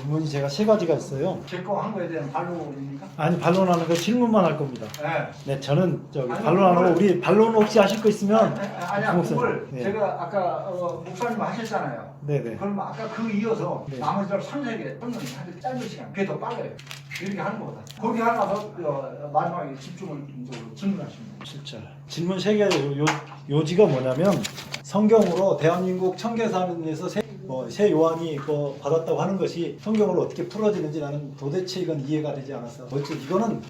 질문이 제가 세 가지가 있어요. 제 거 한 거에 대한 반론입니까? 아니 반론하는 거 질문만 할 겁니다. 네. 네, 저는 저기 아니, 반론 안 하고 그걸- 우리 반론 혹시 하실 거 있으면 아니야, 목사님. 그걸 네. 제가 아까 목사님 하셨잖아요. 네네. 그럼 아까 그 이어서 네. 나머지를 3-4개 설명이 하는 짧은 시간, 그게 더 빨라요. 이렇게 하는 거보다. 거기 하나서 마지막에 집중을 질문하시면 돼요. 진짜 질문 세 개 요지가 뭐냐면 성경으로 대한민국 청계산에서 새 요한이 받았다고 하는 것이 성경으로 어떻게 풀어지는지 나는 도대체 이건 이해가 되지 않았어. 어쨌든 이거는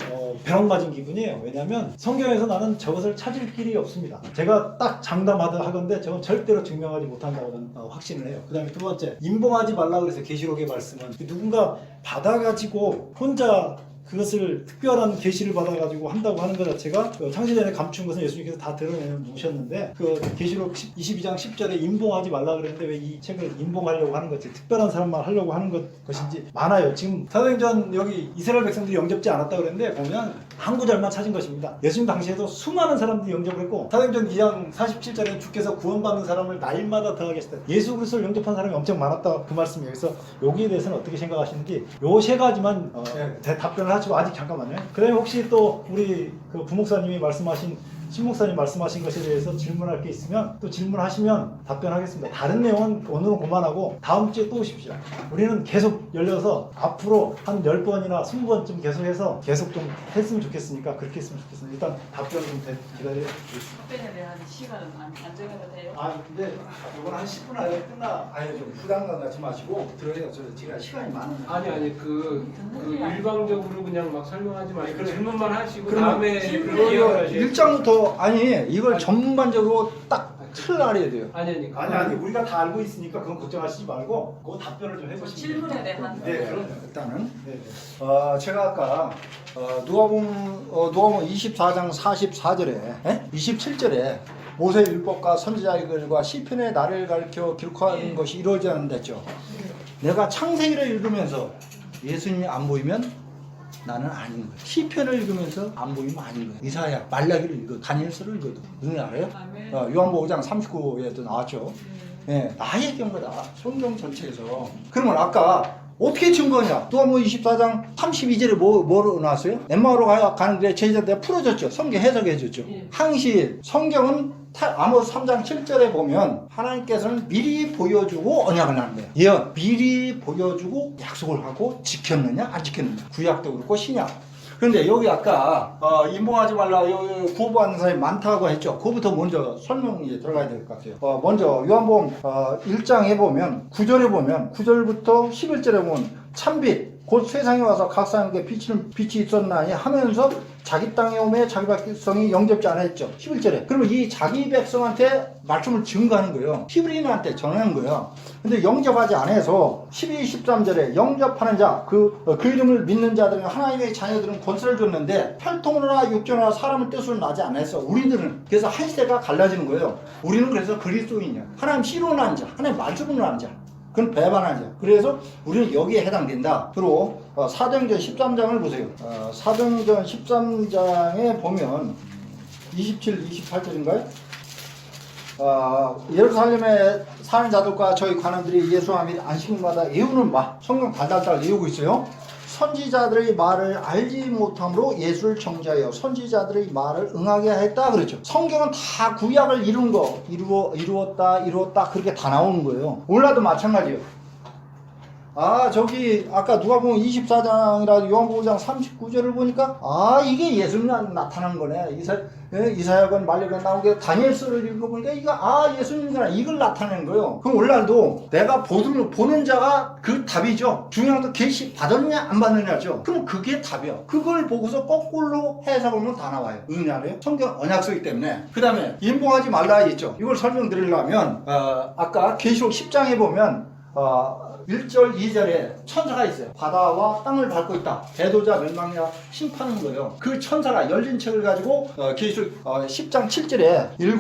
배움 맞은 기분이에요. 왜냐하면 성경에서 나는 저것을 찾을 길이 없습니다. 제가 딱 장담하건대 저건 절대로 증명하지 못한다고 저는 확신을 해요. 그 다음에 두 번째, 임봉하지 말라 그래서 계시록의 말씀은 누군가 받아가지고 혼자 그것을 특별한 계시를 받아가지고 한다고 하는 것 자체가 창세전에 감춘 것은 예수님께서 다 드러내놓으셨는데 그 계시록 22장 10절에 임봉하지 말라 그랬는데 왜 이 책을 임봉하려고 하는 것이 특별한 사람만 하려고 하는 것인지 많아요. 지금 사도행전 여기 이스라엘 백성들이 영접지 않았다 그랬는데 보면 한 구절만 찾은 것입니다. 예수님 당시에도 수많은 사람들이 영접을 했고 사도행전 2장 47절에 주께서 구원받는 사람을 날마다 더하겠다. 예수 그리스도를 영접한 사람이 엄청 많았다 그 말씀이에요. 그래서 여기에 대해서는 어떻게 생각하시는지 요 세 가지만 답변을 하시고 아직 잠깐만요. 그 다음에 혹시 또 우리 그 부목사님이 말씀하신 신목사님 말씀하신 것에 대해서 질문할 게 있으면 또 질문하시면 답변하겠습니다. 다른 내용은 오늘은 그만하고 다음 주에 또 오십시오. 우리는 계속 열려서 앞으로 한 10번이나 20번쯤 계속해서 계속 좀 했으면 좋겠으니까 그렇게 했으면 좋겠습니다. 일단 답변을 좀 기다려 주십시오. 답변에 대한 시간은 안 정해도 돼요? 아 근데 이건 한 10분 안에 끝나. 아니 좀 부담감 갖지 마시고 들어요. 제가 시간이 많은데. 아니 그 일방적으로 그냥 막 설명하지 말고 그래. 질문만 하시고 그러면 다음에 질문을 이어가셔야 돼요. 일장부터 아니 이걸 전반적으로 딱 틀 알아야 돼요. 아니 아니 우리가 다 알고 있으니까 그건 걱정하시지 말고 그거 답변을 좀 해보시면 질문에 대한 네, 그럼요. 일단은 네. 제가 아까 누가복음 24장 44절에 27절에 모세 율법과 선지자의 글과 시편의 날을 가르쳐 기록하는 것이 이루어지지 않는댔죠. 내가 창세기를 읽으면서 예수님이 안 보이면 나는 아닌 거예요. 시편을 읽으면서 안 보이면 아닌 거예요. 이사야, 말라기를 읽어도 다니엘서를 읽어도 무슨 알아요? 아멘. 요한복음 5장 39에도 나왔죠. 예, 나의 경우다. 성경 전체에서. 그러면 아까 어떻게 증거냐? 누가복음 24장 32절에 뭐로 나왔어요? 엠마오로 가는 길에 제자들 풀어줬죠. 성경 해석해 줬죠. 예. 항시 성경은 아모스 3장 7절에 보면 하나님께서는 미리 보여주고 언약을 하는 거예요. 예언 미리 보여주고 약속을 하고 지켰느냐 안 지켰느냐. 구약도 그렇고 신약. 그런데 여기 아까 임봉하지 말라 여기 구원받는 사람이 많다고 했죠. 그거부터 먼저 설명이 들어가야 될 것 같아요. 먼저 요한복음 1장에 보면 9절에 보면 9절부터 11절에 보면 참빛 곧 세상에 와서 각 사람에게 비치는 빛이 있었나니 하면서 자기 땅에 오매 자기 백성이 영접지 않았죠. 11절에. 그러면 이 자기 백성한테 말씀을 증거하는 거예요. 히브리인한테 전하는 거예요. 근데 영접하지 않아서 12, 13절에 영접하는 자, 그 이름을 믿는 자들은 하나님의 자녀들은 권세를 줬는데 혈통으로나 육정으로나 사람의 뜻으로 나지 않아서 우리들은 그래서 한 시대가 갈라지는 거예요. 우리는 그래서 그리스도인이야. 하나님 씨로 난 자, 하나님 말씀으로 난 자. 그건 배반한 자. 그래서 우리는 여기에 해당된다. 그리고 사도행전 13장을 보세요. 사도행전 13장에 보면 27, 28절인가요? 예루살렘에 사는 자들과 저희 관원들이 예수와 및 안식일마다 애우는 바 성경 달달달 외우고 있어요. 선지자들의 말을 알지 못함으로 예수를 정죄하여 선지자들의 말을 응하게 했다 그랬죠. 성경은 다 구약을 이룬 거 이루었다 그렇게 다 나오는 거예요. 오늘도 마찬가지예요. 저기 아까 누가복음 24장이라 요한복음 5장 39절을 보니까 이게 예수님 나타난 거네. 이사야건 말레건 나온 게 다니엘서를 읽어보니까 이거 예수님이구나 이걸 나타낸 거예요. 그럼 오늘날도 내가 보는 자가 그 답이죠. 중요한 건 계시 받았느냐 안 받느냐죠. 그럼 그게 답이야. 그걸 보고서 거꾸로 해석하면 다 나와요. 무슨 말이에요? 성경 언약서이기 때문에. 그 다음에 임봉하지 말라 했죠. 이걸 설명드리려면 아까 계시록 10장에 보면 1절 2절에 천사가 있어요. 바다와 땅을 밟고 있다. 배도자 멸망이라 심판한 거예요. 그 천사가 열린 책을 가지고 계시록 10장 7절에 7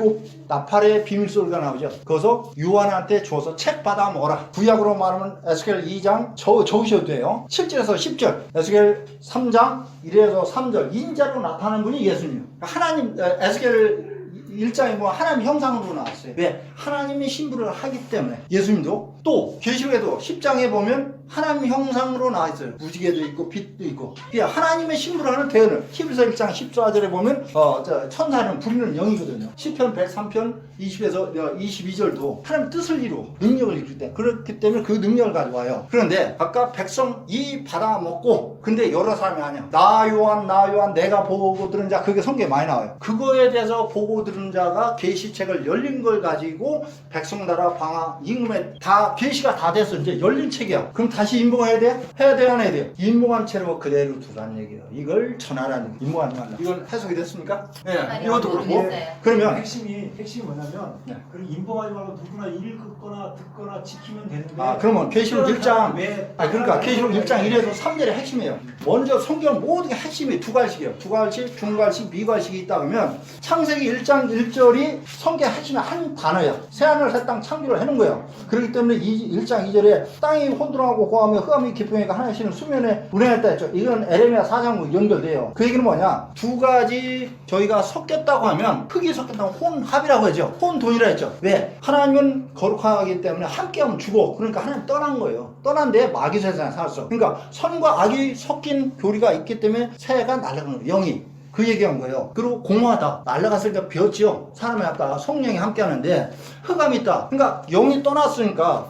나팔의 비밀소리가 나오죠. 거기서 요한한테 줘서 책 받아 먹어라. 구약으로 말하면 에스겔 2장 적으셔도 돼요. 7절에서 10절 에스겔 3장 1에서 3절 인자로 나타나는 분이 예수님. 하나님 에스겔 1장에 보면 하나님 형상으로 나왔어요. 왜? 하나님이 신부를 하기 때문에. 예수님도 또 계시록에도 10장에 보면 하나님 형상으로 나와 있어요. 무지개도 있고 빛도 있고. 하나님의 신부로 하는 대언을 히브리서 1장 14절에 보면 천사는 부리는 영이거든요. 시편 103편 20에서 22절도 하나님 뜻을 이루고 능력을 이룰 때 그렇기 때문에 그 능력을 가져와요. 그런데 아까 백성이 받아먹고 근데 여러 사람이 아니야. 나 요한 내가 보고 들은 자 그게 성경에 많이 나와요. 그거에 대해서 보고 들은 자가 계시책을 열린 걸 가지고 백성 나라 방아 임금에 다 계시가 다 됐어. 이제 열린 책이야. 그럼 다시 인봉해야 돼? 해야 돼요? 안 해야 돼요? 인봉한 채로 그대로 두라는 얘기예요. 이걸 전하라는 얘기. 인봉하지 말라. 이건 해석이 됐습니까? 네. 이것도 그렇고. 그러면 핵심이 뭐냐면 네. 그 인봉하지 말고 누구나 읽거나 듣거나 지키면 되는데. 그러면 계시록 1장 왜 그러니까 계시록 1장 1에서 3절의 핵심이에요. 먼저 성경 모든 게 핵심이 두 갈식이에요. 두 갈식, 중갈식, 미갈식이 있다 그러면 창세기 1장 1절이 성경 핵심의 한 단어야. 새하늘 새 땅 창조를 해놓은 거예요. 그렇기 때문에 1장 2절에 땅이 혼돈하고 고하며 흑암이 깊으니까 하나님의 신은 수면에 운행했다 했죠. 이건 에레미야 4장과 연결돼요. 그 얘기는 뭐냐? 두 가지 저희가 섞였다고 하면 흙이 섞였다고 혼합이라고 하죠. 혼돈이라 했죠. 왜? 하나님은 거룩하기 때문에 함께하면 죽어. 그러니까 하나님 떠난 거예요. 떠난데 마귀 세상에 살았어. 그러니까 선과 악이 섞인 교리가 있기 때문에 새가 날아가는 거예요. 영이. 그 얘기한 거예요. 그리고 공허하다. 날아갔으니까 비었죠. 사람이 아까 성령이 함께 하는데 흑암이 있다. 그러니까 영이 떠났으니까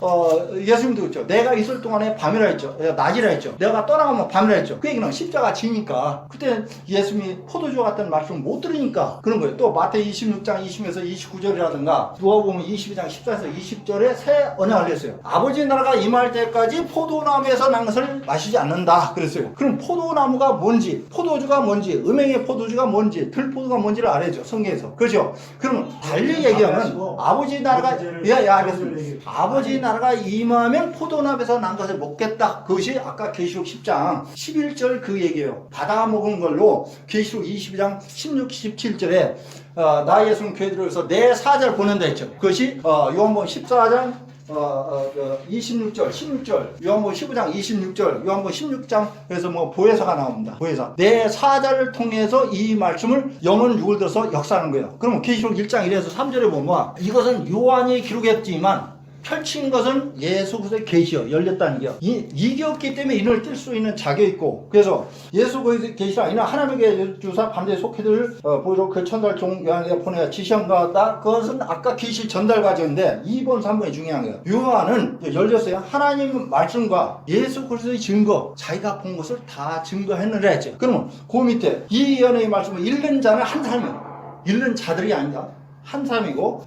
예수님도 그랬죠. 내가 있을 동안에 밤이라 했죠. 낮이라 했죠. 내가 떠나가면 밤이라 했죠. 그 얘기는 십자가 지니까 그때 예수님이 포도주 같다는 말씀을 못 들으니까 그런 거예요. 또 마태이 26장 20에서 29절이라든가 누가복음 22장 14에서 20절에 새 언약을 했어요. 아버지 나라가 임할 때까지 포도나무에서 난 것을 마시지 않는다 그랬어요. 그럼 포도나무가 뭔지 포도주가 뭔지 음행의 포도주가 뭔지 들포도가 뭔지를 알아야죠. 성경에서. 그렇죠? 그러면 달리 얘기하면 아버지 나라가 알겠습니다. 아버지 나라가 임하면 포도나무에서 난 것을 먹겠다. 그것이 아까 계시록 10장 11절 그 얘기예요. 받아 먹은 걸로 계시록 22장 16, 17절에 나 예수는 교회들에서 내 사자를 보낸다 했죠. 그것이 요한복음 14장 26절, 16절, 요한복음 15장 26절, 요한복음 16장에서 뭐 보혜사가 나옵니다. 보혜사. 내 사자를 통해서 이 말씀을 영은 육을 들어서 역사하는 거예요. 그러면 계시록 1장 1에서 3절에 보면 이것은 요한이 기록했지만 펼친 것은 예수 그리스도의 계시요 열렸다는 게 이겼기 때문에 이를 뜰 수 있는 자격이 있고 그래서 예수 그리스도의 계시라 이는 하나님에게 주사 반드시 속히들 보이로 그 천달 종 요한에게 보내야 지시한 것 같다. 그것은 아까 계시 전달 과정인데 2번 3번이 중요한 거예요. 요한은 열렸어요. 하나님 말씀과 예수 그리스도의 증거 자기가 본 것을 다 증거했느라 했죠. 그러면 그 밑에 이 예언의 말씀을 읽는 자는 한 사람이에요. 읽는 자들이 아니다. 한 사람이고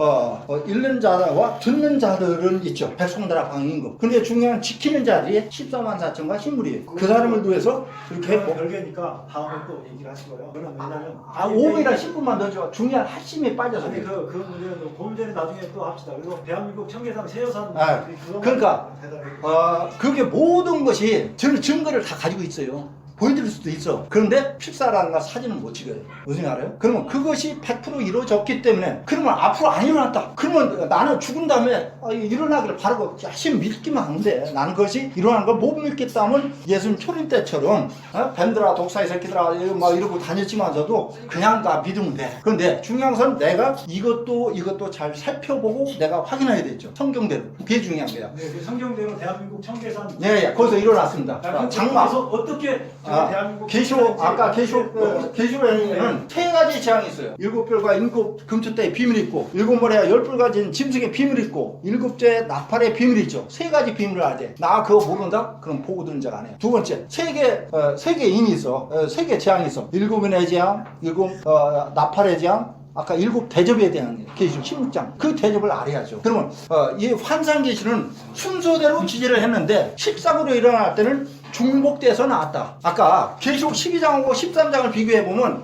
읽는 자와 듣는 자들은 있죠. 백성나라 방임금. 근데 중요한 지키는 자들이 14만 4천과 신물이에요. 그 사람을 위해서 이렇게 했고 별개니까 다음에 또 얘기를 하시고요. 그러면 왜냐면 5분이나 10분만 더 줘. 중요한 핵심이 빠져서 아니 그 문제는 그 문제는 나중에 또 합시다. 그리고 대한민국 청계산 세여산 그러니까 그게 모든 것이 증거를 다 가지고 있어요. 보여드릴 수도 있어. 그런데 필사라든가 사진은 못 찍어요. 무슨 말 알아요? 그러면 그것이 100% 이루어졌기 때문에 그러면 앞으로 안 일어났다. 그러면 나는 죽은 다음에 일어나기를 바라고 열심히 믿기만 하는데 나는 그것이 일어난 걸 못 믿겠다면 예수님 초림 때처럼 뱀들아 독사의 새끼들아 막 이러고 다녔지만서도 그냥 다 믿으면 돼. 그런데 중요한 것은 내가 이것도 잘 살펴보고 내가 확인해야 되죠. 성경대로. 그게 중요한 거야. 네, 그 성경대로 대한민국 청계산 예, 거기서 일어났습니다. 장마. 어떻게 계시록 아까 계시록에는 세 가지 재앙이 있어요. 7별과 7 금초대의 비밀이 있고 7머리와 10뿔 짐승의 비밀이 있고 7째 나팔의 비밀이 있죠. 세 가지 비밀을 알아야 돼. 나 그거 모른다? 그럼 보고 들은 자가 아니에요. 두 번째 세계 인이 있어. 세계 재앙이 있어. 7인의 재앙, 7 나팔의 재앙, 아까 7 대접에 대한 계시록 16장 그 대접을 알아야죠. 그러면 이 환상 계시는 순서대로 지지를 했는데 13으로 일어날 때는 중복돼서 나왔다. 아까 계시록 12장하고 13장을 비교해보면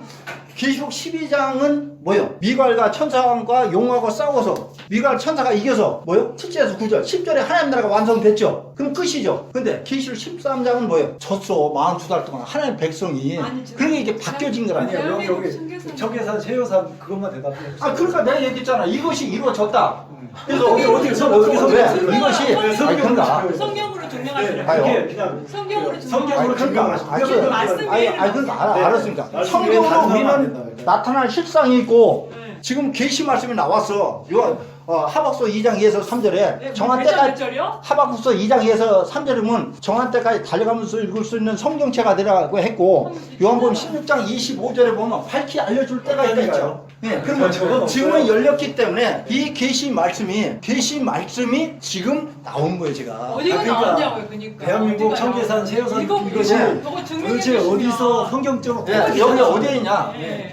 계시록 12장은 뭐요? 미갈과 천사과 용하고 싸워서 미갈 천사가 이겨서 뭐요? 7절에서 9절 10절에 하나님 나라가 완성됐죠. 그럼 끝이죠. 근데 계시록 13장은 뭐예요? 졌어. 42달 동안 하나님 백성이. 그러니까 이게 바뀌어진 거라니요. 아니요. 여기 청계산 세여산 그것만 대답해 주세요. 그러니까 내가 얘기했잖아. 이것이 이루어졌다. 그래서 어떻게 이것이 성경으로 증명하시는 아유. 그게 그냥 성경으로 증명하시는 알았으니까 성경으로 우리는 나타날 실상이 있고 지금 계시 말씀이 나왔어. 하박국서 2장 2에서 3절에 정한 때까지 몇 절이요? 하박국서 2장 2에서 3절이면 정한 때까지 달려가면서 읽을 수 있는 성경체가 되라고 했고 요한복음 16장 25절에 보면 밝히 알려줄 때가 있겠죠. 예, 그러면 지금은 열렸기 때문에 이 계시 말씀이 지금 나오는 거예요, 제가. 어디가 그러니까 나왔냐고요, 그러니까. 대한민국 어디가 청계산 나왔냐고. 세요산 이거 이것이 저거 증명해 도대체 주시면. 어디서 성경적으로 예, 여기 어디에 있냐? 예.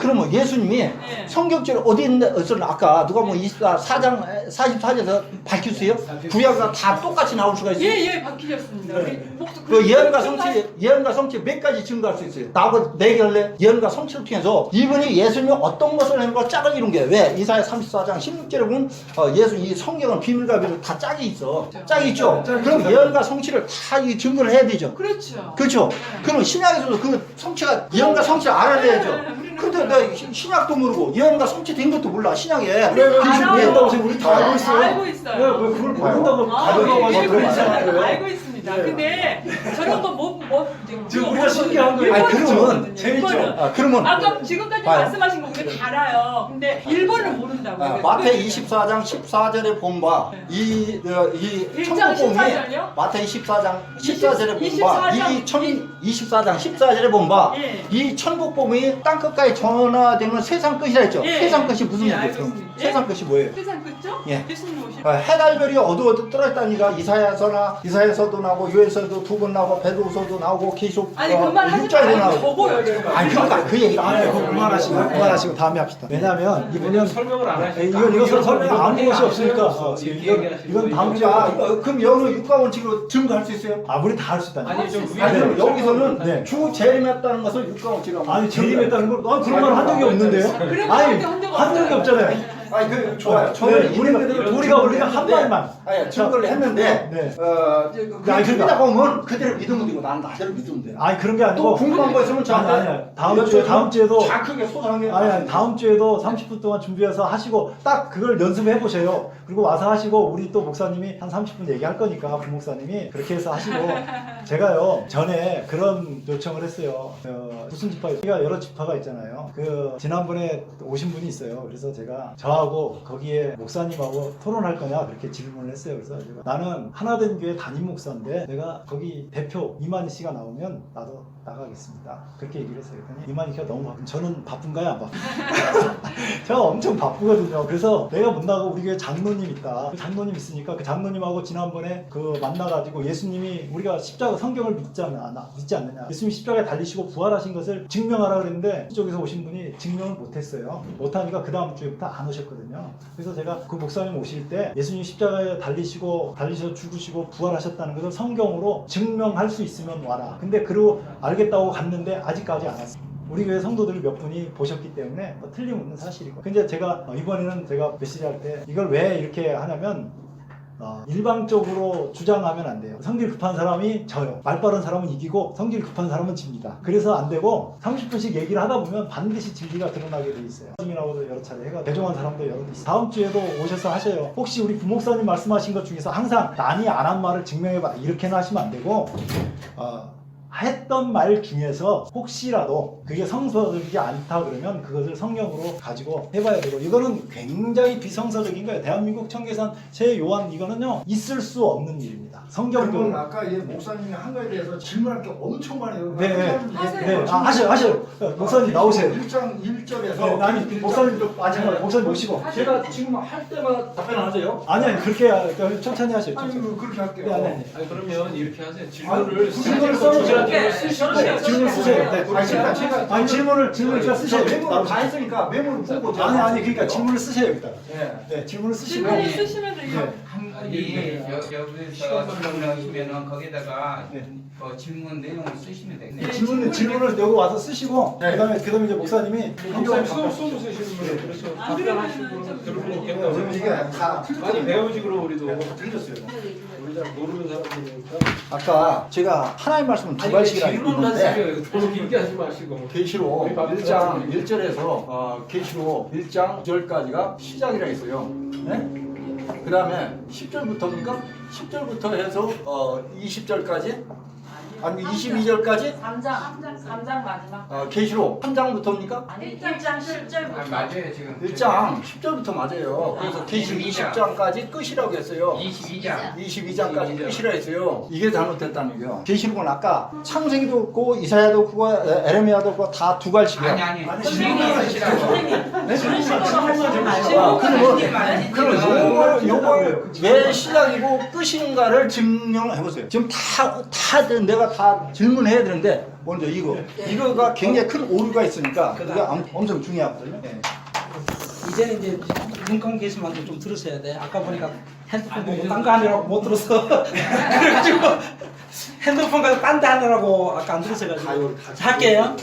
그러면 예수님이 성경적으로 어디 있는 아까 누가 뭐 24장 44절에서 밝혔어요? 구약과 다 똑같이 나올 수가 있어요. 예, 바뀌셨습니다. 우리 목도 그 예언과 성취 몇 가지 증거할 수 있어요. 나하고 내결래 예언과 성취를 통해서 이분이 예수님이 어떤 것을 했는가 짝을 이룬 게 왜? 이사야 34장 16절에 보면 예수 이 성경은 비밀과 비밀 다 짝이 있어. 짝이 있죠. 그럼 예언과 성취를 다 이 증거를 해야 되죠. 그렇죠. 그렇죠. 그럼 신약에서도 그 성취가 예언과 성취를 알아내야죠. 근데 나 신약도 모르고 예언과 성취된 것도 몰라 신약에. 왜 알아요. 모른다고 지금 우리 다 알고 있어요. 알고 있어요. 왜 그걸 모른다고 아, 가져가고 예, 들어있잖아요. 알고 있습니다. 근데 저런 거 지금 우리가 신기한 거예요. 아니, 그러면 재밌죠. 그러면 아까 지금까지 봐요. 말씀하신 거 우리가 다 알아요. 근데 일본을 모른다고. 마태 24장 14절에 본 바 이 천국복음이 14절이요? 마태 24장 14절에 본 바 24장 24장 14절에 본 바 이 예. 천국복음이 땅 끝까지 전화되면 세상 끝이라 했죠. 예. 세상 끝이 무슨 예, 얘기예요? 알겠습니다. 예? 세상 끝이 뭐예요? 세상 끝죠? 예. 예수님 오실 해달별이 어두워도 떨어졌다니까 이사야서도 나오고 요엘서도 두 번 나오고 베드로서도 나오고 계속 아니 그만 하지 육자에도 말고 나오고. 적어요 지금. 아니 그러니까 그 얘기 안 해요. 그만하시고 다음에 합시다. 왜냐하면 이분은 설명을 안 하시니까 이건 설명 아무 것이 없으니까 이건 다음 주에 그럼 여기서 육가원칙으로 증거할 수 있어요? 우리 다 할 수 있다니까. 아니 좀 아니 위에 그럼 여기서는 네. 주 재림했다는 것을 육가원칙으로 아니 재림했다는 걸 그런 말 한 적이 없는데요. 그런 아니 말 한 적이 한 적이 없잖아요. 아니 그 좋아요. 네, 저는 우리가 한 말만. 아니 증거를 했는데 네. 그냥 믿다 보면 그대로 믿으면 되고 나는 나대로 믿으면 돼요. 아니 그런 게 또 아니고 궁금한 거 있으면 저한테 아니 다음 주에도 자 크게 소상하게 아니 다음 주에도 30분 동안 준비해서 하시고 딱 그걸 연습해 보세요. 그리고 와서 하시고 우리 또 목사님이 한 30분 얘기할 거니까 부 목사님이 그렇게 해서 하시고 제가요 전에 그런 요청을 했어요. 무슨 지파 우리가 여러 지파가 있잖아요. 그 지난번에 오신 분이 있어요. 그래서 제가 저하고 거기에 목사님하고 토론할 거냐 그렇게 질문을 했어요. 그래서 제가 나는 하나된 교회 담임 목사인데 내가 거기 대표 이만희 씨가 나오면 나도 나가겠습니다. 그렇게 얘기를 했어요. 그랬더니 이만희 씨가 너무 바쁜 저는 바쁜가요? 안 바쁜가요? 제가 엄청 바쁘거든요. 그래서 내가 못 나가고 우리 교회 장로님 있다. 그 장로님 있으니까 그 장로님하고 지난번에 그 만나가지고 예수님이 우리가 십자가 성경을 믿지 않느냐. 예수님이 십자가에 달리시고 부활하신 것을 증명하라 그랬는데 이쪽에서 오신 분이 증명을 못했어요. 못하니까 그 다음 주에부터 안 오셨거든요. 그래서 제가 그 목사님 오실 때 예수님 십자가에 달리셔 죽으시고 부활하셨다는 것을 성경으로 증명할 수 있으면 와라. 근데 그러고 알겠다고 갔는데 아직까지 안 왔어요. 우리 교회 성도들 몇 분이 보셨기 때문에 틀림없는 사실이고. 근데 제가 이번에는 제가 메시지 할 때 이걸 왜 이렇게 하냐면 일방적으로 주장하면 안 돼요. 성질 급한 사람이 져요. 말 빠른 사람은 이기고 성질 급한 사람은 집니다. 그래서 안 되고 30분씩 얘기를 하다 보면 반드시 진리가 드러나게 돼 있어요. 스님하고도 여러 차례 해가 대종한 사람도 여러 개 있어요. 다음 주에도 오셔서 하셔요. 혹시 우리 부목사님 말씀하신 것 중에서 항상 난이 안 한 말을 증명해봐 이렇게는 하시면 안 되고 했던 말 중에서 혹시라도 그게 성서적이지 않다 그러면 그것을 성경으로 가지고 해봐야 되고 이거는 굉장히 비성서적인 거예요. 대한민국 청계산 새 요한 이거는요 있을 수 없는 일입니다. 성경적으로. 그러면 아까 이 목사님이 한 거에 대해서 질문할 게 엄청 많아요. 네. 하세요. 네, 하셔요. 목사님 나오세요. 1장 1절에서 네, 아니 목사님 잠깐만 목사님 오시고. 제가 지금 할 때마다 답변하세요. 아니 그렇게 천천히 하세요. 아니 천천히. 그렇게 할게요. 네, 아니. 아니 그러면 이렇게 하세요. 아니, 질문을 질문을 써주세요. 써주세요. 질문 쓰세요. 네. 아니 제가 아니 질문을 제가 쓰셔야 돼요. 메모를 다 했으니까 메모를 보고 제가 아니 그러니까 질문을 쓰세요 일단. 네. 네 질문을 쓰시고. 질문을 쓰시면 돼요. 네. 한 분이 여기서 질문하시면은 거기다가 네. 질문 내용을 쓰시면 되겠네요. 질문을 여기 와서 쓰시고 네. 그다음에 이제 목사님이 목사님 수업 쓰시는 분은 그래서 안 답변하시는 그러면은 분은 좀 들을 수 지금 있겠다. 이게 다 많이 배우직으로 우리도 들렸어요. 우리 잘 모르는 사람들이니까. 아까 제가 하나님 말씀은 두 아니 가지가 질문만 있는데 쓰세요. 너무 길게 하지 마시고. 계시록 우리 밥 1장 1절에서 계시록 1장 9절까지가 시작이라 했어요. 네? 그 다음에 10절부터니까 10절부터 해서 20절까지 아니 22절까지 3장 마지막. 계시록 한 장부터입니까? 아니 1장 10절부터. 맞아요 지금. 1장 10절부터 맞아요. 그래서 계시록 20장까지 끝이라고 했어요. 22장. 22장까지 끝이라 했어요. 이게 잘못됐다는 얘기요. 계시록은 아까 창세기도 없고 이사야도 없고 에레미야도 없고 다 두 갈씩이야. 아니 선생님, 시라고. 그런 식으로 하지 아, 마시고. 그러면 요걸 왜 시작이고 끝인가를 증명을 해보세요. 지금 다 내가 다 질문해야 되는데 먼저 이거가 굉장히 큰 오류가 있으니까 그게 엄청 중요하거든요. 예. 이제는 이제 눈 감고 계시면 좀 들으셔야 돼. 아까 보니까 핸드폰 보고 딴 거 하느라고 못 들어서 그래가지고 핸드폰 가서 딴 데 하느라고 아까 안 들으셔가지고 자, 할게요.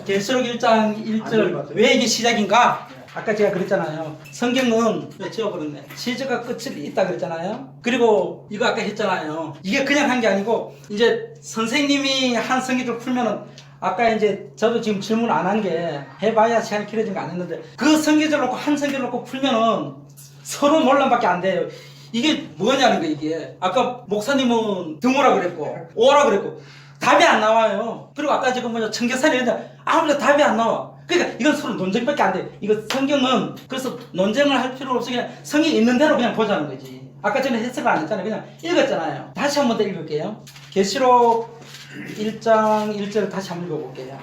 계시록 1장 1절 왜 이게 시작인가? 아까 제가 그랬잖아요. 성경은 지워버렸네. 시작과 끝이 있다 그랬잖아요. 그리고 이거 아까 했잖아요. 이게 그냥 한 게 아니고 이제 선생님이 한 성경을 풀면은 아까 이제 저도 지금 질문 안 한 게 해봐야 시간이 길어진 거 안 했는데 그 성경을 놓고 한 성경을 놓고 풀면은 서로 논란밖에 안 돼요. 이게 뭐냐는 거 이게. 아까 목사님은 드무라 그랬고 오라 그랬고 답이 안 나와요. 그리고 아까 지금 청계산이 이랬는데 아무래도 답이 안 나와. 그러니까 이건 서로 논쟁밖에 안 돼. 이거 성경은 그래서 논쟁을 할 필요 없이 그냥 성경 있는 대로 그냥 보자는 거지. 아까 전에 해석을 안 했잖아요. 그냥 읽었잖아요. 다시 한 번 더 읽을게요. 계시록 1장 1절을 다시 한번 읽어볼게요.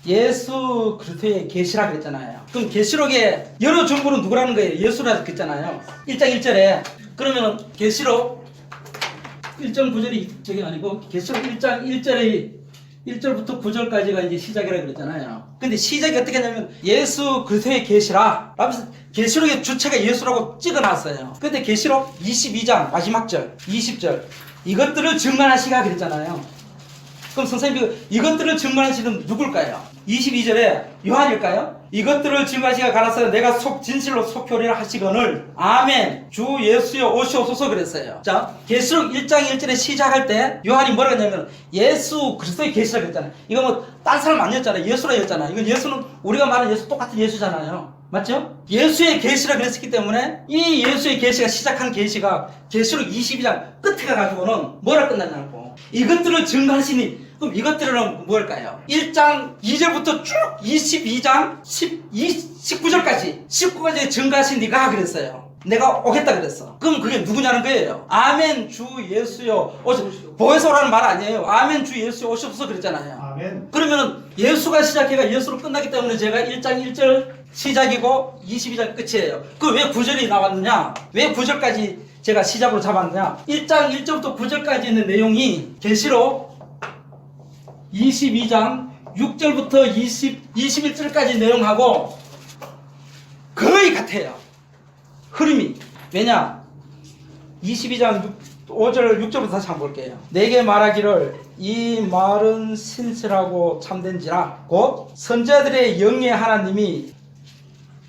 예수 그리스도의 계시라 그랬잖아요. 그럼 계시록에 여러 중보는 누구라는 거예요? 예수라 그랬잖아요. 1장 1절에 그러면은 계시록 1장 9절이 저게 아니고 계시록 1장 1절부터 9절까지가 이제 시작이라고 그랬잖아요. 근데 시작이 어떻게 하냐면 예수 그리스도의 계시라 라면서 계시록의 주체가 예수라고 찍어놨어요. 근데 계시록 22장 마지막 절 20절 이것들을 증언하시가 그랬잖아요. 그럼 선생님 이것들을 증언하시는 누굴까요? 22절에 요한일까요? 이것들을 증언하시가 가라사대 내가 진실로 속효리라 하시거늘 아멘 주 예수여 오시옵소서 그랬어요. 자 계시록 1장 1절에 시작할 때 요한이 뭐라고 했냐면 예수 그리스도의 계시라 그랬잖아요. 이거 뭐 딴 사람 아니었잖아요. 예수라였잖아요. 이건 예수는 우리가 말하는 예수 똑같은 예수잖아요. 맞죠? 예수의 계시라 그랬기 때문에 이 예수의 계시가 시작한 계시가 계시록 22장 끝에 가가지고는 뭐라 끝났냐고 이것들을 증거하시니 그럼 이것들은 뭘까요? 1장 2절부터 쭉 22장 19절까지 19까지 증거하신 네가 그랬어요. 내가 오겠다 그랬어. 그럼 그게 누구냐는 거예요. 아멘 주 예수여 보혜소라는 말 아니에요. 아멘 주 예수여 오시옵소서 그랬잖아요. 아멘. 그러면은 예수가 시작해가 예수로 끝나기 때문에 제가 1장 1절 시작이고 22장 끝이에요. 그 왜 9절이 나왔느냐? 왜 9절까지 제가 시작으로 잡았느냐? 1장 1절부터 9절까지 있는 내용이 계시록 22장 6절부터 21절까지 내용하고 거의 같아요. 흐름이. 왜냐? 22장 5절 6절부터 다시 한번 볼게요. 내게 말하기를 이 말은 신실하고 참된지라 곧 선지자들의 영의 하나님이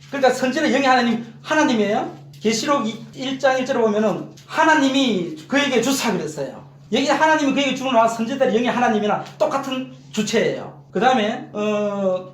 그러니까 선지자의 영의 하나님이에요. 계시록 1장 1절을 보면은 하나님이 그에게 주사 그랬어요. 여기 하나님이 그에게 주는 선지자들의 영의 하나님이나 똑같은 주체예요. 그 다음에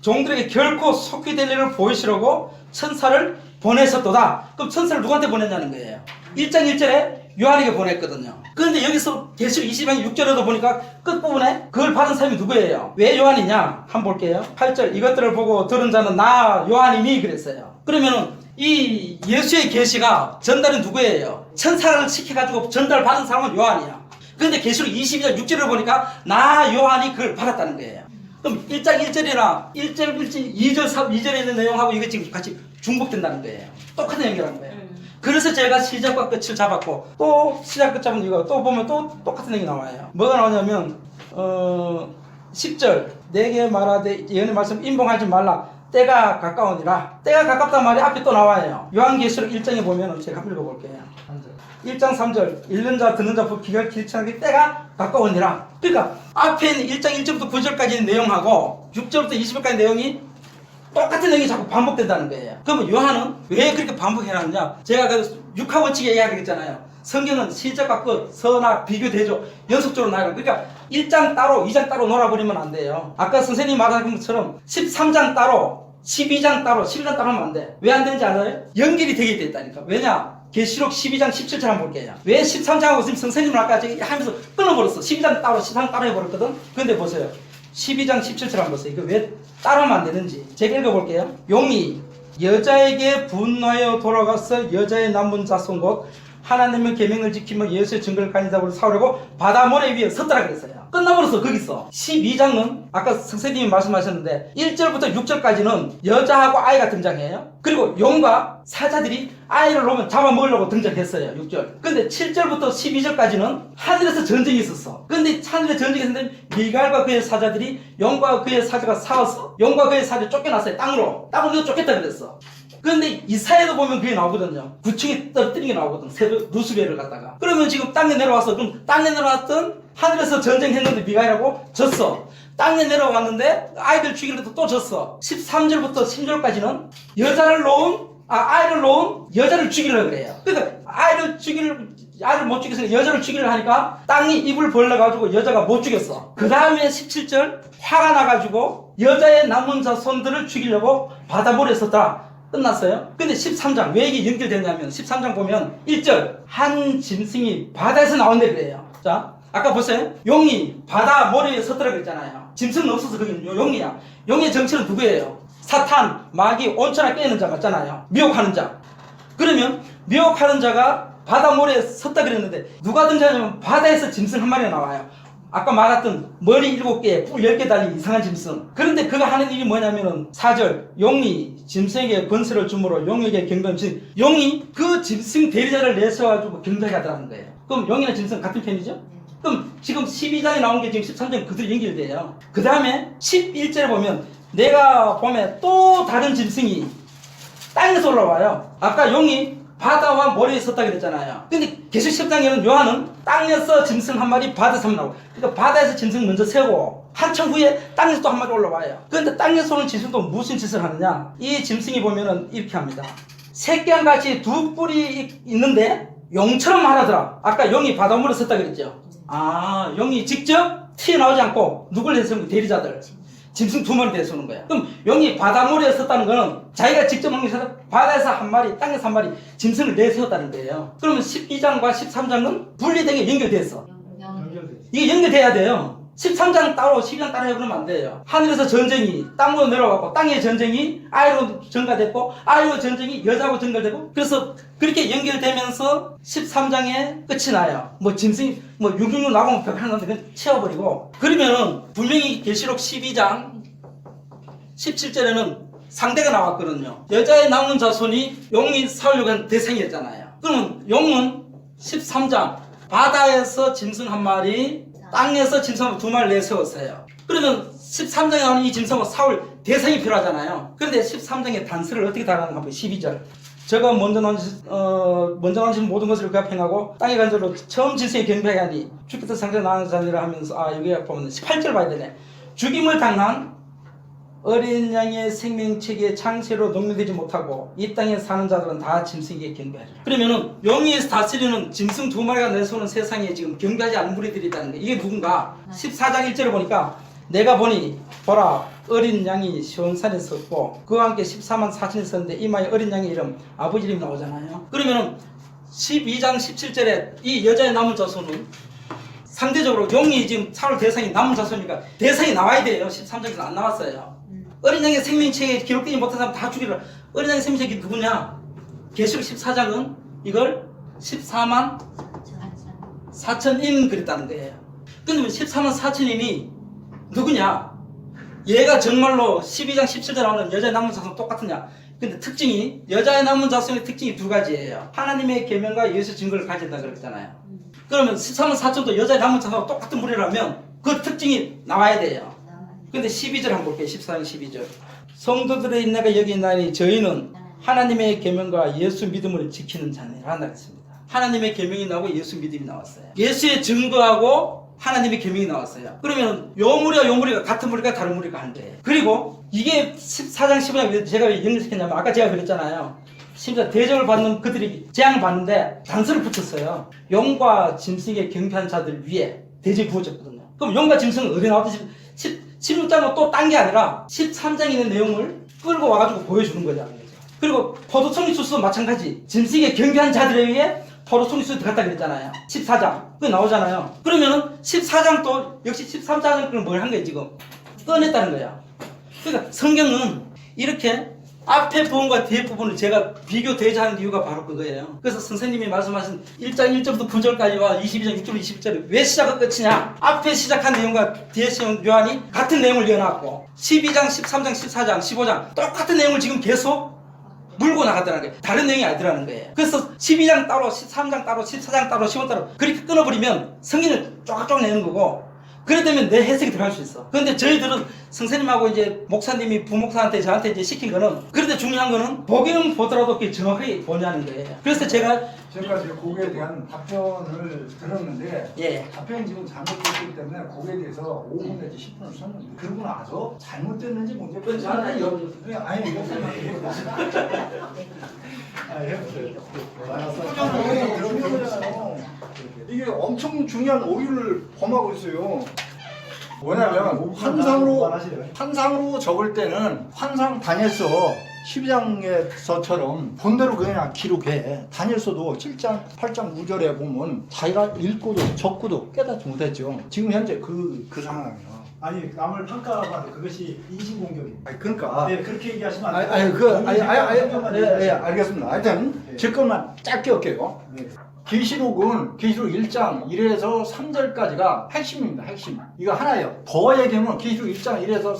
종들에게 결코 속히 될 일을 보이시려고 천사를 보내셨도다. 그럼 천사를 누구한테 보냈냐는 거예요. 1장 1절에 요한에게 보냈거든요. 그런데 여기서 계시록 22장 6절에도 보니까 끝부분에 그걸 받은 사람이 누구예요? 왜 요한이냐? 한번 볼게요. 8절 이것들을 보고 들은 자는 나 요한이니 그랬어요. 그러면은 이 예수의 계시가 전달은 누구예요? 천사를 시켜가지고 전달받은 사람은 요한이야. 그런데 계시록 22장 6절을 보니까 나 요한이 그걸 받았다는 거예요. 그럼 1장 1절이나 1절 2절 2절에 있는 내용하고 이거 지금 같이 중복된다는 거예요. 똑같은 연결하는 거예요. 그래서 제가 시작과 끝을 잡았고 또 시작 끝 잡은 이유가 또 보면 또 똑같은 내용이 나와요. 뭐가 나오냐면 10절 내게 말하되 예언의 말씀 임봉하지 말라 때가 가까우니라. 때가 가깝단 말이 앞에 또 나와요. 요한계시록 1장에 보면 제가 한번 읽어볼게요. 1장 3절 읽는 자 듣는 자 귀가 길창하게 때가 가까우니라. 그러니까 앞에 있는 1장 1절부터 9절까지 내용하고 6절부터 20절까지 내용이 똑같은 내용이 자꾸 반복된다는 거예요. 그러면 요한은 왜 그렇게 반복해놨느냐? 제가 그 육하원칙에 이야기했잖아요. 성경은 시작과 끝, 선악, 비교, 대조 연속적으로 나가요. 그러니까 1장 따로 2장 따로 놀아버리면 안 돼요. 아까 선생님이 말한 것처럼 13장 따로 12장 따로 11장 따로 하면 안 돼. 왜 안 되는지 알아요? 연결이 되게 됐다니까. 왜냐? 계시록 12장 17절 한번 볼게요. 왜 13장하고 지금 선생님을 아까 저기 하면서 끊어버렸어. 12장 따로 13장 따로 해버렸거든. 근데 보세요. 12장 17절 한번 보세요. 이거 왜 따라하면 안 되는지 제가 읽어볼게요. 용이 여자에게 분노하여 돌아가서 여자의 남은 자손 곧 하나님의 계명을 지키며 예수의 증거를 가진 자를 사오려고 바다 모래 위에 섰더라 그랬어요. 끝나버렸어. 거기서 12장은 아까 선생님이 말씀하셨는데 1절부터 6절까지는 여자하고 아이가 등장해요. 그리고 용과 사자들이 아이를 놓으면 잡아먹으려고 등장했어요. 6절. 근데 7절부터 12절까지는 하늘에서 전쟁이 있었어. 근데 하늘에 전쟁이 있었는데 미갈과 그의 사자들이 용과 그의 사자가 싸워서 용과 그의 사자 쫓겨났어요. 땅으로 쫓겼다 그랬어. 그런데 이사야도 보면 그게 나오거든요. 구층에 떨어뜨린 게 나오거든. 새벽 루스벨을 갖다가. 그러면 지금 땅에 내려왔어. 그럼 땅에 내려왔던 하늘에서 전쟁했는데 미가이라고 졌어. 땅에 내려왔는데 아이들 죽이려도 또 졌어. 13절부터 10절까지는 아이를 놓은 여자를 죽이려고 그래요. 그러니까 아이를 못 죽였으니까 여자를 죽이려고 하니까 땅이 입을 벌려가지고 여자가 못 죽였어. 그 다음에 17절 화가 나가지고 여자의 남은 자손들을 죽이려고 바다모래에 섰다. 끝났어요. 근데 13장 왜 이게 연결되냐면 13장 보면 1절 한 짐승이 바다에서 나온대 그래요. 자, 아까 보세요. 용이 바다 모래에 섰더라 그랬잖아요. 짐승은 없어서 그게 용이야. 용의 정체는 누구예요? 사탄, 마귀, 온천하 깨는 자 맞잖아요. 미혹하는 자. 그러면 미혹하는 자가 바다 모래에 섰다 그랬는데 누가 등장하냐면 바다에서 짐승 한 마리가 나와요. 아까 말했던 머리 7개, 뿔 10개 달린 이상한 짐승. 그런데 그가 하는 일이 뭐냐면은 4절 용이 짐승에게 권세를 주므로 용에게 경배하는 용이 그 짐승 대리자를 내세워가지고 경배하다는 거예요. 그럼 용이나 짐승 같은 편이죠? 그럼 지금 12장에 나온 게 지금 13장에 그대로 연결돼요. 그 다음에 11절에 보면 내가 보면 또 다른 짐승이 땅에서 올라와요. 아까 용이 바다와 모래에 섰다 그랬잖아요. 근데 계시록 10장에는 요한은 땅에서 짐승 한 마리 바다에서 나오고 그러니까 바다에서 짐승 먼저 세우고 한참 후에 땅에서 또 한 마리 올라와요. 그런데 땅에서 오는 짐승도 무슨 짓을 하느냐? 이 짐승이 보면은 이렇게 합니다. 새끼랑 같이 두 뿔이 있는데 용처럼 말하더라. 아까 용이 바닷물에 섰다 그랬죠. 아, 용이 직접 튀어나오지 않고 누굴 내세우는 대리자들 짐승 2마리 내세우는 거야. 그럼 용이 바닷물에 섰다는 거는 자기가 직접 바다에서 한 마리, 땅에서 한 마리 짐승을 내세웠다는 거예요. 그러면 12장과 13장은 분리되게 연결됐어. 이게 연결돼야 돼요. 13장 따로 12장 따로 해보면 안 돼요. 하늘에서 전쟁이 땅으로 내려가고 땅의 전쟁이 아이로 전가됐고 아이로 전쟁이 여자하고 전가되고 그래서 그렇게 연결되면서 13장에 끝이 나요. 뭐 짐승이 뭐 666 나가면 벽하는데 그냥 치워버리고 그러면은 분명히 계시록 12장 17절에는 상대가 나왔거든요. 여자의 남은 자손이 용이 사오려고 한 대상이었잖아요. 그러면 용은 13장 바다에서 짐승 한 마리 땅에서 짐승 2마리 내세웠어요. 그러면 13장에 나오는 이 짐승을 사올 대상이 필요하잖아요. 그런데 13장의 단서를 어떻게 달아나는가 하면 12절 저가 먼저 나오신 모든 것을 그 앞에 행하고 땅에 간 자로 처음 짐승에 경배하게 하니 주께서 상자 나는 자니라 하면서 여기에 보면 18절 봐야 되네. 죽임을 당한 어린 양의 생명체계에 창세로 농락되지 못하고 이 땅에 사는 자들은 다 짐승에게 경배하리라. 그러면은 용이 다스리는 짐승 2마리가 내세우는 세상에 지금 경배하지 않는 무리들이 있다는 거예요. 이게 누군가? 14장 1절에 보니까 내가 보니 보라 어린 양이 시온산에 섰고 그와 함께 14만 4천이 섰는데 이마에 어린 양의 이름 아버지 이름이 나오잖아요. 그러면은 12장 17절에 이 여자의 남은 자손은 상대적으로 용이 지금 사울 대상이 남은 자손이니까 대상이 나와야 돼요. 13장에서 안 나왔어요. 어린 양의 생명체에 기록되지 못한 사람 다 죽이라. 어린 양의 생명체가 누구냐? 계시록 14장은 이걸 14만 4천인 그랬다는 거예요. 근데 14만 4천인이 누구냐? 얘가 정말로 12장 17절 나오는 여자의 남은 자손 똑같으냐? 근데 특징이 여자의 남은 자손의 특징이 2가지예요. 하나님의 계명과 예수 증거를 가진다 그랬잖아요. 그러면 14만 4천도 여자의 남은 자손과 똑같은 무리라면 그 특징이 나와야 돼요. 근데 12절 한번 볼게요. 14장 12절 성도들의 인내가 여기 있나니 저희는 하나님의 계명과 예수 믿음을 지키는 자니라 한다 했습니다. 하나님의 계명이 나오고 예수 믿음이 나왔어요. 예수의 증거하고 하나님의 계명이 나왔어요. 그러면 요 무리가 같은 무리가 다른 무리가 한데 그리고 이게 14장 15장 제가 왜 연결시켰냐면 아까 제가 그랬잖아요. 심지어 대접을 받는 그들이 재앙을 받는데 단서를 붙였어요. 용과 짐승에 경배한 자들 위에 대접이 부어졌거든요. 그럼 용과 짐승은 어디 나왔듯이 16장은 또 딴 게 아니라 13장에 있는 내용을 끌고 와가지고 보여주는 거잖아요. 그리고 포도 총리수도 마찬가지. 짐승에 경배한 자들에 의해 포도 총리수 들어갔다 그랬잖아요. 14장. 그게 나오잖아요. 그러면은 14장 또 역시 13장은 뭘 한 거예요, 지금? 꺼냈다는 거야. 그러니까 성경은 이렇게 앞에 부분과 뒤에 부분을 제가 비교 대조하는 이유가 바로 그거예요. 그래서 선생님이 말씀하신 1장 1절부터 9절까지와 22장 6절 20절이 왜 시작과 끝이냐? 앞에 시작한 내용과 뒤에 시작한 요한이 같은 내용을 이어놨고 12장, 13장, 14장, 15장 똑같은 내용을 지금 계속 물고 나갔다는 거예요. 다른 내용이 아니더라는 거예요. 그래서 12장 따로, 13장 따로, 14장 따로, 15장 따로 그렇게 끊어버리면 성경을 쫙쫙 내는 거고 그래 되면 내 해석이 들어갈 수 있어. 그런데 저희들은 선생님하고 이제 목사님이 부목사한테 저한테 이제 시킨 거는 그런데 중요한 거는 보기는 보더라도 그게 정확하게 보냐는 거예요. 그래서 제가 이제 그거에 대한 답변을 들었는데 예. 답변이 지금 잘못됐기 때문에 그거에 대해서 5분 내지 10분을 썼는데 그러고 나서 잘못됐는지 문제 그건 저한테 그냥 아니 목사님한테 이게 엄청 중요한 오류를 범하고 있어요. 뭐냐면 환상으로 적을 때는 환상 다니엘서 12장에서처럼 본대로 그냥 기록해. 다니엘서도 7장 8장 9절에 보면 자기가 읽고도 적고도 깨닫지 못했죠. 지금 현재 그 상황이에요. 아니 남을 평가하면 그것이 인신공격입니다. 아니 그러니까 네 그렇게 얘기하시면 안 돼요. 알겠습니다. 하여튼 네. 제 것만 짧게 할게요. 네. 계시록은 계시록 1장 1에서 3절까지가 핵심입니다. 핵심. 이거 하나예요. 더 얘기하면 계시록 1장 1에서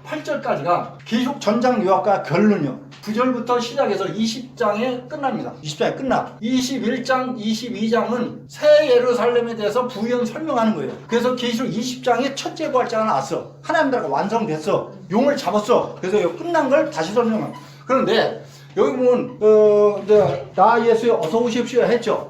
8절까지가 계시록 전장 요약과 결론이요. 9절부터 시작해서 20장에 끝납니다. 20장에 끝나. 21장, 22장은 새 예루살렘에 대해서 부연 설명하는 거예요. 그래서 계시록 20장에 첫째 부활자가 나왔어. 하나님 나라가 완성됐어. 용을 잡았어. 그래서 이거 끝난 걸 다시 설명합니다. 그런데 여기 보면 나 예수여 어서 오십시오 했죠.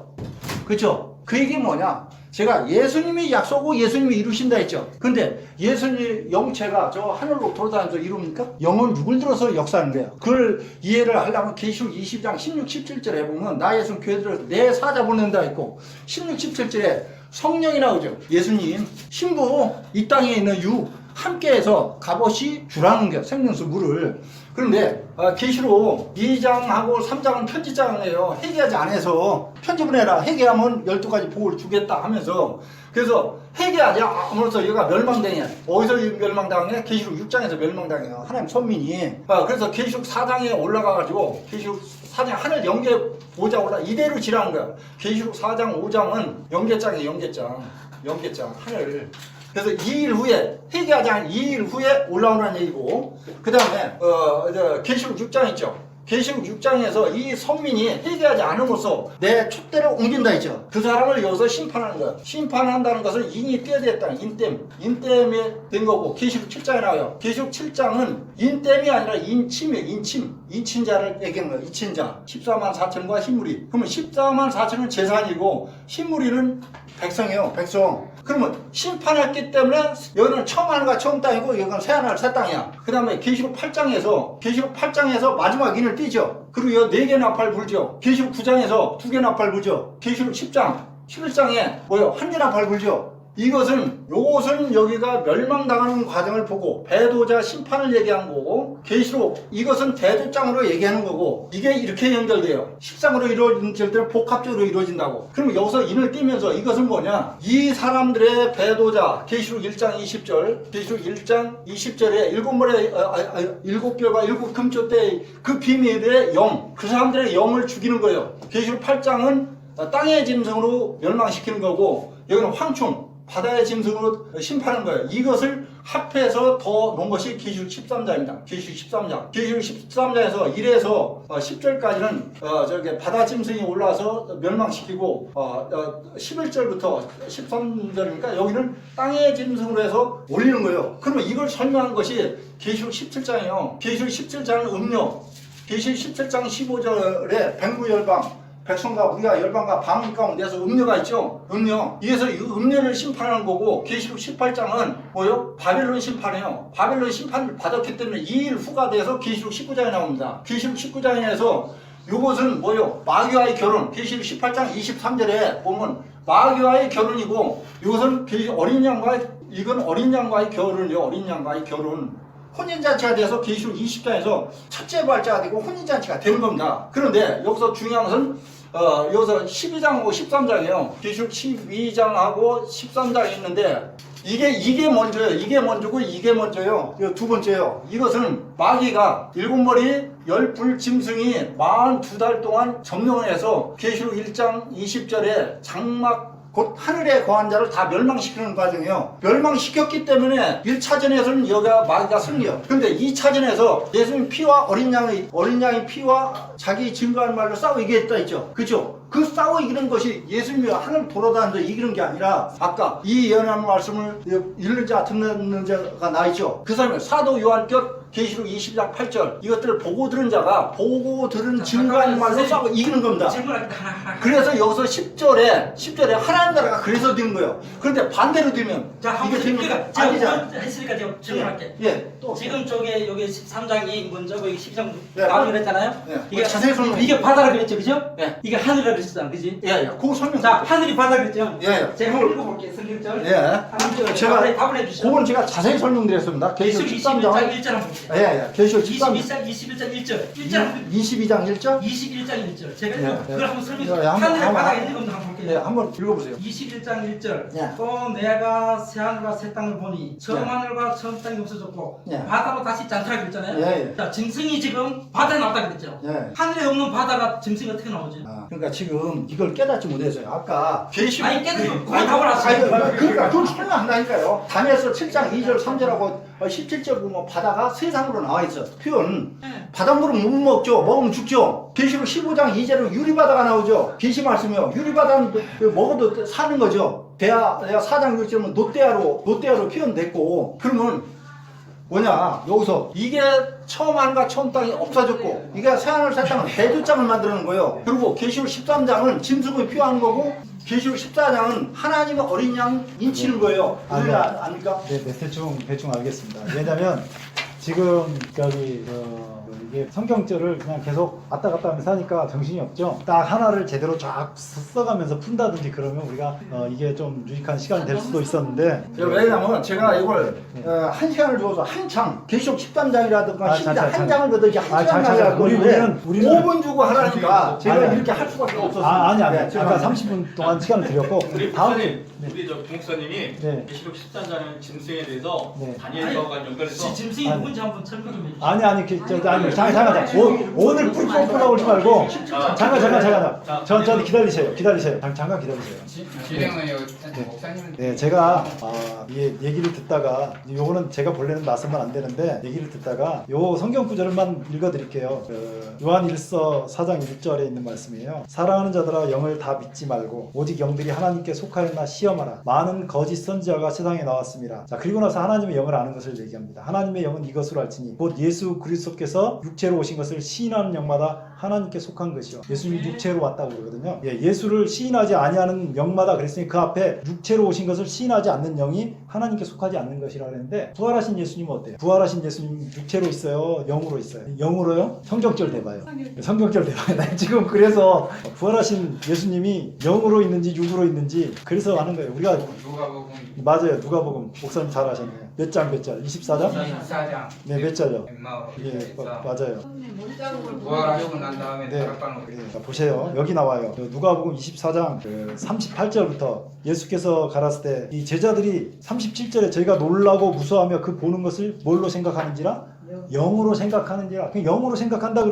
그렇죠? 그 얘기 뭐냐? 제가 예수님이 약속하고 예수님이 이루신다 했죠. 근데 예수님 영체가 저 하늘로 돌아다니면서 이룹니까? 영은 누굴 들어서 역사하는 거예요. 그걸 이해를 하려면 계시록 20장 16, 17절에 보면 나 예수는 교회들을 내 사자 보낸다 했고 16, 17절에 성령이 나오죠. 예수님 신부 이 땅에 있는 유 함께해서 값없이 주라는 거예요. 생명수 물을. 그런데 계시록 2장하고 3장은 편지장이에요. 회개하지 않아서 편집을 해라. 회개하면 12가지 복을 주겠다 하면서 그래서 회개하지 않으면서 얘가 멸망당해. 어디서 멸망당해? 계시록 6장에서 멸망당해요. 하나님 선민이. 그래서 계시록 4장에 올라가가지고 계시록 4장 하늘 영계 보자 올라 이대로 지라는 거야. 계시록 4장 5장은 영계장이에요. 영계장 하늘. 그래서 2일 후에 회개하지 않은 2일 후에 올라오는 얘기고 그 다음에 계시록 6장 있죠. 계시록 6장에서 이 선민이 회개하지 않음으로써 내 촛대를 옮긴다 했죠. 그 사람을 여기서 심판하는 거야. 심판한다는 것은 인이 떼어졌다는 인땜이 된 거고 계시록 7장에 나와요. 계시록 7장은 인땜이 아니라 인침이에요. 인친자를 얘기하는 거예요. 인친자 14만 4천과 흰무리. 그러면 14만 4천은 재산이고 흰무리는 백성이에요. 백성. 그러면 심판했기 때문에 여기는 처음 하늘과 처음 땅이고 여기는 새 하늘 새 땅이야. 그 다음에 계시록 8장에서 마지막 인을 띄죠. 그리고 여기 4개 나팔 불죠. 계시록 9장에서 2개 나팔 불죠. 계시록 10장 11장에 뭐요? 1개 나팔 불죠. 요것은 여기가 멸망당하는 과정을 보고 배도자 심판을 얘기한 거고 계시록 이것은 대도장으로 얘기하는 거고 이게 이렇게 연결돼요. 식상으로 이루어질 때는 복합적으로 이루어진다고. 그럼 여기서 인을 띄면서 이것은 뭐냐? 이 사람들의 배도자 계시록 1장 20절 계시록 1장 20절에 7별과 7금초 때 그 비밀의 영 그 사람들의 영을 죽이는 거예요. 계시록 8장은 땅의 짐승으로 멸망시키는 거고 여기는 황충 바다의 짐승으로 심판하는 거예요. 이것을 합해서 더 놓은 것이 계시록 13장입니다. 계시록 13장. 계시록 13장에서 1에서 10절까지는 저기 바다 짐승이 올라와서 멸망시키고 11절부터 13절이니까 여기는 땅의 짐승으로 해서 올리는 거예요. 그러면 이걸 설명한 것이 계시록 17장이에요. 계시록 17장은 음료. 계시록 17장 15절에 백무열방 백성과 우리가 열방과 방위 가운데서 음료가 있죠. 음료. 이에서 이 음료를 심판하는 거고 계시록 18장은 뭐요? 바벨론 심판이에요. 바벨론 심판을 받았기 때문에 2일 후가 돼서 계시록 19장에 나옵니다. 계시록 19장에서 이것은 뭐요? 마귀와의 결혼. 계시록 18장 23절에 보면 마귀와의 결혼이고 이것은 어린 양과의 결혼이요. 어린 양과의 결혼. 혼인잔치가 돼서 계시록 20장에서 첫째 발자가 되고 혼인잔치가 되는 겁니다. 그런데 여기서 중요한 것은 여기서 12장하고 13장이에요. 계시록 12장하고 13장이 있는데 이게 먼저예요. 이게 먼저고 이게 먼저요. 이거 두 번째요. 이것은 마귀가 일곱 머리 열불 짐승이 42달 동안 점령을 해서 계시록 1장 20절에 장막 곧 하늘에 거한 자를 다 멸망시키는 과정이에요. 멸망시켰기 때문에 1차전에서는 여기가 마귀가 승리해요. 근데 2차전에서 예수님 피와 어린 양의 피와 자기 증거한 말로 싸워 이기겠다 했죠. 그죠? 그 싸워 이기는 것이 예수님이 하늘 돌아다니면서 이기는 게 아니라 아까 이 예언한 말씀을 읽는 자 듣는 자가 나 있죠. 그 사람은 사도 요한격 계시록 20장 8절 이것들을 보고 들은 자가 보고 들은 증거한 말로 싸워 이기는 겁니다. 그래서 여기서 10절에 하나님 나라가 그래서 되는 거예요. 그런데 반대로 되면 자, 이게 한번 됩니까? 제가 아니잖아. 했으니까 제가 질문할게. 예. 또 지금 저게 여기 13장이 먼저 여기 12장 네, 나오기로 했잖아요. 네. 이게 자세히 설명해. 이게 바다라 그랬죠, 그죠? 예. 이게 하늘이라 그랬잖아, 그지? 예. 그거 설명. 자, 하늘이 바다 그랬죠. 예. 제가 한번 읽어볼게요, 성경절. 예. 하늘절 제가 답을 해주시죠. 그건 제가 자세히 설명드렸습니다. 계시록 21장 13장. 1절 한번 볼게요. 예. 계시록 13장. 21장 1절. 1절. 22장 1절. 21장 1절. 제가 예, 이거 예. 그걸 한번 설명해 예, 주세요. 한번, 하늘의 한번, 바다가 있는 겁니다. 한번 볼게요. 예. 한번 읽어보세요. 21장 1절. 예. 또 내가 새하늘과 새 땅을 보니 처음 예. 하늘과 처음 땅이 없어졌고 예. 바다로 다시 잔치하게 그랬잖아요. 예, 예. 자, 짐승이 지금 바다에 나왔다 그랬죠. 예. 하늘에 없는 바다가 짐승이 어떻게 나오지? 그러니까 지금 이걸 깨닫지 못해서요. 아까 계시록 아니, 깨닫지 그걸 답을 하세요. 그러니까 그걸 설명한다니까요. 다니엘서 7장 2절 3절하고 17절 보면 바다가 세상으로 나와 있어. 표현. 바닷물은 못 먹죠. 먹으면 죽죠. 계시록 15장 2절은 유리바다가 나오죠. 계시 말씀이요. 유리바다는 먹어도 사는 거죠. 내가 4장 6절은 노대아로 표현됐고 그러면 뭐냐 여기서 이게 처음 하늘과 처음 땅이 없어졌고 이게 새하늘 새 땅은 대두장을 만드는 거예요. 그리고 계시록 13장은 짐승이 표현한 거고 계시록 14장은 하나님의 어린 양 인치는 거예요. 아, 네. 그게 아닙니까? 네, 대충 알겠습니다. 왜냐면 지금 이게 성경절을 그냥 계속 왔다 갔다 하면서 하니까 정신이 없죠. 딱 하나를 제대로 쫙 써가면서 푼다든지 그러면 우리가 이게 좀 유익한 시간이 될 수도 있었는데 왜냐면 제가 이걸 한 시간을 줘서 한창 계시록 13장이라든가 아, 12장 자, 한 장을 거든지 한 시간 하려고 우리는 5분 주고 하라니까 제가 아니, 이렇게 할 수밖에 없었어요. 아니 네, 아까 죄송합니다. 30분 동안 시간을 드렸고 우리 다음 목사님, 네. 우리 저 김목사님이 네. 계시록 13장의 짐승에 대해서 네. 다니엘과 연결해서 짐승이 아니. 누군지 한번 설명 좀 해주세요. 아니 잠깐 오늘 풀 오지 말고 잠깐 저 기다리세요. 잠깐 기다리세요. 진행은요, 목사님은 네, 제가 얘기를 듣다가 요거는 제가 본래는 나서면 안 되는데 얘기를 듣다가 요 성경 구절만 읽어드릴게요. 요한일서 4장 1절에 있는 말씀이에요. 사랑하는 자들아 영을 다 믿지 말고 오직 영들이 하나님께 속하였나 시험하라. 많은 거짓 선지자가 세상에 나왔습니다. 자 그리고 나서 하나님의 영을 아는 것을 얘기합니다. 하나님의 영은 이것으로 알지니 곧 예수 그리스도께서 육체로 오신 것을 시인하는 영마다 하나님께 속한 것이요. 예수님이 육체로 왔다고 그러거든요. 예수를 시인하지 아니하는 영마다 그랬으니 그 앞에 육체로 오신 것을 시인하지 않는 영이 하나님께 속하지 않는 것이라 그랬는데 부활하신 예수님은 어때요? 부활하신 예수님 육체로 있어요? 영으로 있어요? 영으로요? 성경절 대봐요. 성경절 대봐요. 나 지금 그래서 부활하신 예수님이 영으로 있는지 육으로 있는지 그래서 하는 거예요. 우리가 누가복음 맞아요. 누가복음 목사님 잘 하셨네요. 몇 장? 24장? 24장 네, 몇 절요? 엠마오에서 맞아요. 부활하시고 난 다음에 네. 다락방으로 자, 보세요. 여기 나와요. 누가복음 24장 38절부터 예수께서 가라사대 이 제자들이 37절에 저희가 놀라고 무서워하며 그 보는 것을 뭘로 생각하는지라? 영으로 생각하는지라. 그냥 영으로 생각한다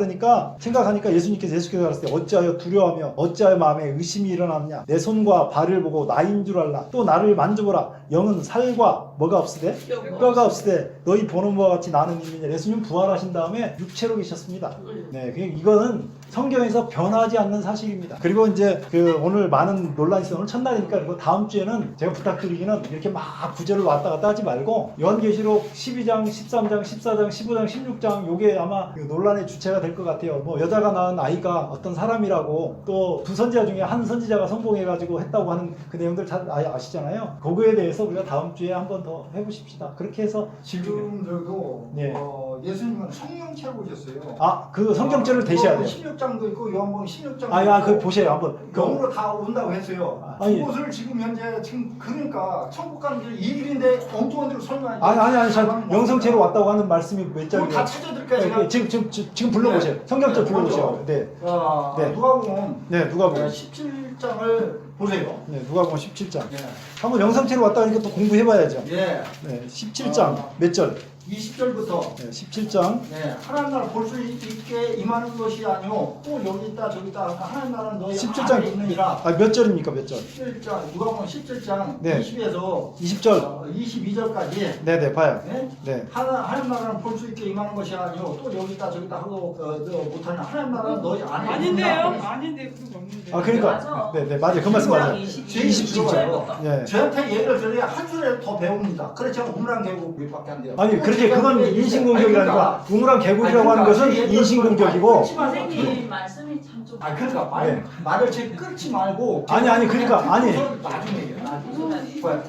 생각하니까 예수께서 가라사대 어찌하여 두려워하며 어찌하여 마음에 의심이 일어나느냐. 내 손과 발을 보고 나인 줄 알라. 또 나를 만져보라. 영은 살과 뭐가 없으되 뼈가 없으되 너희 보는 바와 같이 나는 이미냐. 예수님 부활하신 다음에 육체로 계셨습니다. 네, 이거는 성경에서 변하지 않는 사실입니다. 그리고 이제 오늘 많은 논란이 있어요. 오늘 첫날이니까 그리고 다음 주에는 제가 부탁드리기는 이렇게 막 구절을 왔다 갔다 하지 말고 요한계시록 12장, 13장, 14장, 15장, 16장 요게 아마 논란의 주체가 될 것 같아요. 뭐 여자가 낳은 아이가 어떤 사람이라고 또 두 선지자 중에 한 선지자가 성공해가지고 했다고 하는 그 내용들 잘 아시잖아요. 그거에 대해서 우리가 다음 주에 한 번 더 더 해보십시다. 그렇게 해서 지금 저도 네. 예수님은 성령체로 오셨어요. 그 성경절을 대셔야 돼요. 16장도 있고 요한복음 16장도 그 보세요 한번. 영으로 다 온다고 했어요. 아니. 그것을 지금 현재 지금 그러니까 천국 가는 길 이 길인데 엉뚱한 데로 설명하지. 아니 영성체로 왔다고 하는 말씀이 몇 그거 다 장이에요? 찾아드릴까요? 제가 지금 불러보세요. 네. 성경절 네, 불러보세요. 네. 네. 누가복음 네, 누가복음. 17장을 보세요. 네, 누가복음 17장. 네. 한번 영성체로 왔다 하니까 또 공부해봐야죠. 예. 네, 17장 몇 절? 20절부터 네, 17장. 네, 하나님 나라 볼 수 있게 임하는 것이 아니오 또 여기 있다 저기 있다 하나님 나라는 너희 17장. 안에 있느니라. 몇 절입니까? 몇 절? 17장 누가복음 17장 네. 20에서 20절. 22절까지 네, 봐요. 네? 네. 하나님 나라는 볼 수 있게 임하는 것이 아니오 또 여기 있다 저기 있다 하고 못하는 하나님 나라는 너희 안에 아닌데요? 있느니라. 아닌데 그런 거 없는데. 그러니까. 맞아. 네, 맞아요. 그 말씀 맞아요. 27절부터. 네. 저한테 얘기를 들어야 한 수를 더 배웁니다. 그래 제가 우물안 개국 몇 밖에 안 돼요. 아니, 그렇게 그건 인신공격이라니까. 우물한 개구리라고 아니, 하는 것은 그러니까 인신공격이고. 선생님 말씀이 참 좀. 그러니까 네. 말을 지금 끊지 말고 아니, 그러니까, 아니. 나중에 얘기해요.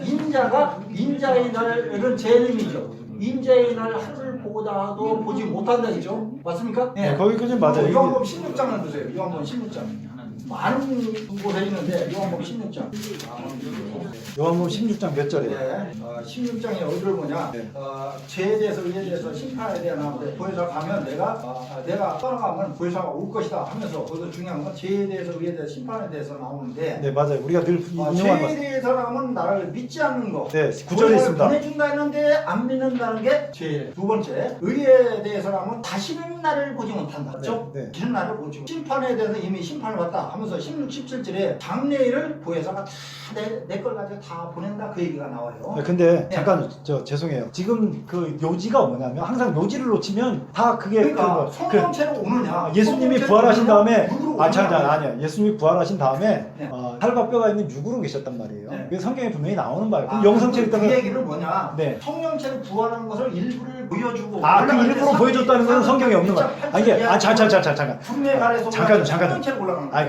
인자가 인자의 날은 제일이죠. 인자의 날 하늘 보고자도 보지 못한다 했죠. 맞습니까? 네, 거기까지 맞아요. 이게- 요한복음 16장을 보세요. 요한복음 16장. 많은 곳에 있는데 요한복음 16장. 요한복음 16장 몇 절이에요? 네, 16장에 어디를 보냐? 네. 죄에 대해서 의에 대해서 심판에 대한 나오는데 보혜사 가면 내가 떠나가면 보혜사가 올 것이다 하면서 거기서 중요한 건 죄에 대해서 의에 대해서 심판에 대해서 나오는데 네, 맞아요. 우리가 늘 인용하는 죄에 말씀. 대해서라면 나를 믿지 않는 거. 네, 9절에 보혜사를 있습니다. 보내준다 했는데 안 믿는다는 게 죄. 두 번째, 의에 대해서라면 다시는 나를 보지 못한다. 그렇죠? 네, 네. 다시는 나를 보지 못. 심판에 대해서 이미 심판을 받다 하면서 16, 17절에 장래일을 보혜사가 다 내 걸 가지고 다 보낸다 그 얘기가 나와요. 근데 네. 잠깐 죄송해요. 지금 그 요지가 뭐냐면 항상 요지를 놓치면 다 그게 그러니까 그 성령체로 오느냐? 예수님이 성령체로 부활하신 오느냐? 다음에 육으로 잠깐 오느냐? 아니야. 예수님이 부활하신 다음에 네. 살과 뼈가 있는 육으로 계셨단 말이에요. 네. 그래서 성경에 분명히 나오는 바예요. 그럼 영성체로 그 있다면 얘기는 뭐냐? 네. 성령체로 부활하는 것을 일부를 보여주고 그 일부러 보여줬다는 건 성경에 없는 거야. 잠깐. 구름에 가래서 잠깐. 성령체로 올라가는 거야.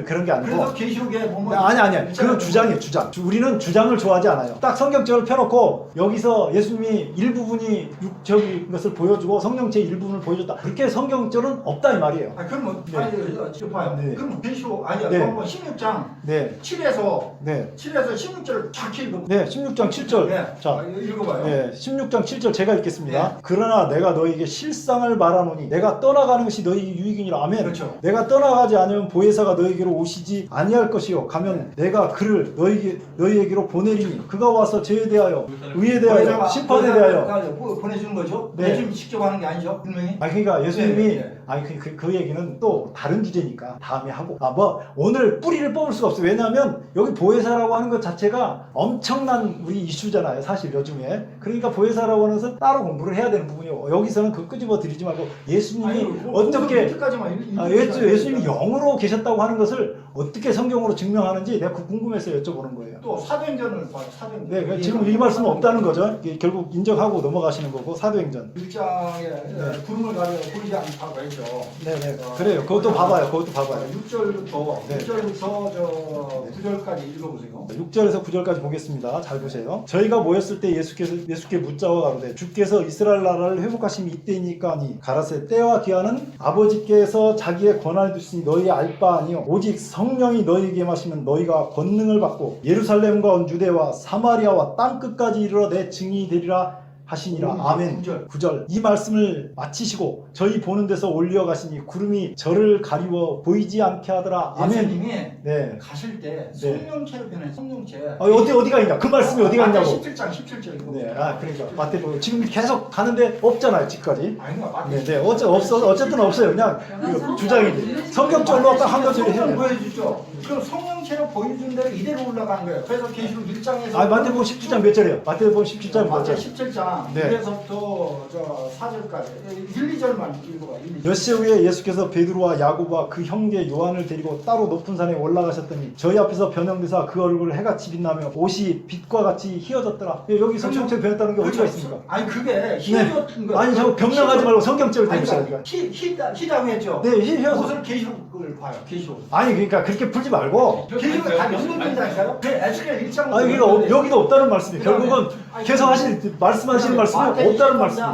그런 게 아니고. 그래서 계시록에 보면 아니야. 그건 주장이에요, 주장. 우리는 주장을 좋아하지 않아요. 딱 성경적을 펴놓고 여기서 예수님이 일부분이 육적인 것을 보여주고 성령체 일부분을 보여줬다. 그렇게 성경절은 없다 이 말이에요. 그럼 뭐 네. 봐요. 네. 그럼 계시록 아니야. 네. 요한복음 16장 네, 7에서 네, 16절을 작게 읽어. 네. 16장 7절. 네. 자, 읽어봐요. 네, 16장 7절 제가 읽겠습니다. 네. 그러나 내가 너에게 실상을 말하노니 내가 떠나가는 것이 너희 유익이니라. 아멘. 그렇죠. 내가 떠나가지 않으면 보혜사가 너에게로 오시지 아니할 것이요. 가면 내가 그를 너희에게로 보내리니 그가 와서 죄에 대하여 의에 대하여 심판에 대하여 보내주는 거죠. 네. 예수님 직접 하는 게 아니죠. 분명히. 그러니까 예수님이 네. 그 얘기는 또 다른 주제니까 다음에 하고 오늘 뿌리를 뽑을 수가 없어요. 왜냐하면 여기 보혜사라고 하는 것 자체가 엄청난 우리 이슈잖아요. 사실 요즘에. 그러니까 보혜사라고 하는 것은 따로 공부를 해야 되는 부분이요. 여기서는 그 끄집어 드리지 말고 예수님이 어떻게 예수님이 영으로 계셨다고 하는 것을 어떻게 성경으로 증명하는지 내가 궁금해서 여쭤보는 거예요. 또 사도행전을 봐. 사도행전. 네, 그러니까 지금 이 말씀은 없다는 거죠. 이게 결국 인정하고 넘어가시는 거고 사도행전. 6장에 구름을 가려 보이지 않다고 했죠. 네네. 그래요. 그것도 봐봐요. 6절부터 네. 6절부터 9절까지 읽어보세요. 6절에서 9절까지 보겠습니다. 잘 보세요. 저희가 모였을 때 예수께 묻자와 가로되 주께서 이스라엘 나라를 회복하심이 이때니까니 가라세 때와 기한은 아버지께서 자기의 권한을 두시니 너희 알 바 아니요 오직 성령이 너희에게 마시면 너희가 권능을 받고 예루살렘과 유대와 사마리아와 땅끝까지 이르러 내 증인이 되리라 하시니라. 아멘. 9절. 이 말씀을 마치시고 저희 보는 데서 올려가시니 구름이 저를 가리워 보이지 않게 하더라. 아멘. 예수님이 네. 가실 때 네. 성령체로 변해. 성령체. 어디가 있냐? 그 말씀이 어디가 있냐고. 17장 17절 이거. 네. 그러니까 마태복음 지금 계속 가는데 없잖아요. 지금까지. 아닌가 봐. 네. 어쨌든 없어요. 그냥 그 주장이지. 성경적으로 딱 한 가지를 해야 성령 돼요. 보여주죠. 그럼 성령체로 보여준 대로 이대로 올라가는 거예요. 그래서 계시록 1장에서 마태복음 17장 몇 절이에요? 마태복음 17장 몇 마태 절? 17장 네. 1에서부터 4절까지 1, 2절만 읽어봐. 1, 2절. 엿새 후에 예수께서 베드로와 야고보와 그 형제 요한을 데리고 따로 높은 산에 올라가셨더니 저희 앞에서 변형되사 그 얼굴을 해같이 빛나며 옷이 빛과 같이 희어졌더라. 여기 성경책 변했다는 게 어디가 있습니까? 아니 그게 희어졌던 거. 아니 저 병명하지 말고 성경책을 대보세요. 희당했죠. 네, 희어서. 옷을 계시록을 봐요. 계시록. 아니 그러니까 그렇게 풀지 말고 계시면 다 연결된다니까요. 그 에스겔 1장. 아니 여기도 없다는 말씀이에요. 결국은 계속 말씀하시는 말씀은 없다는 말씀.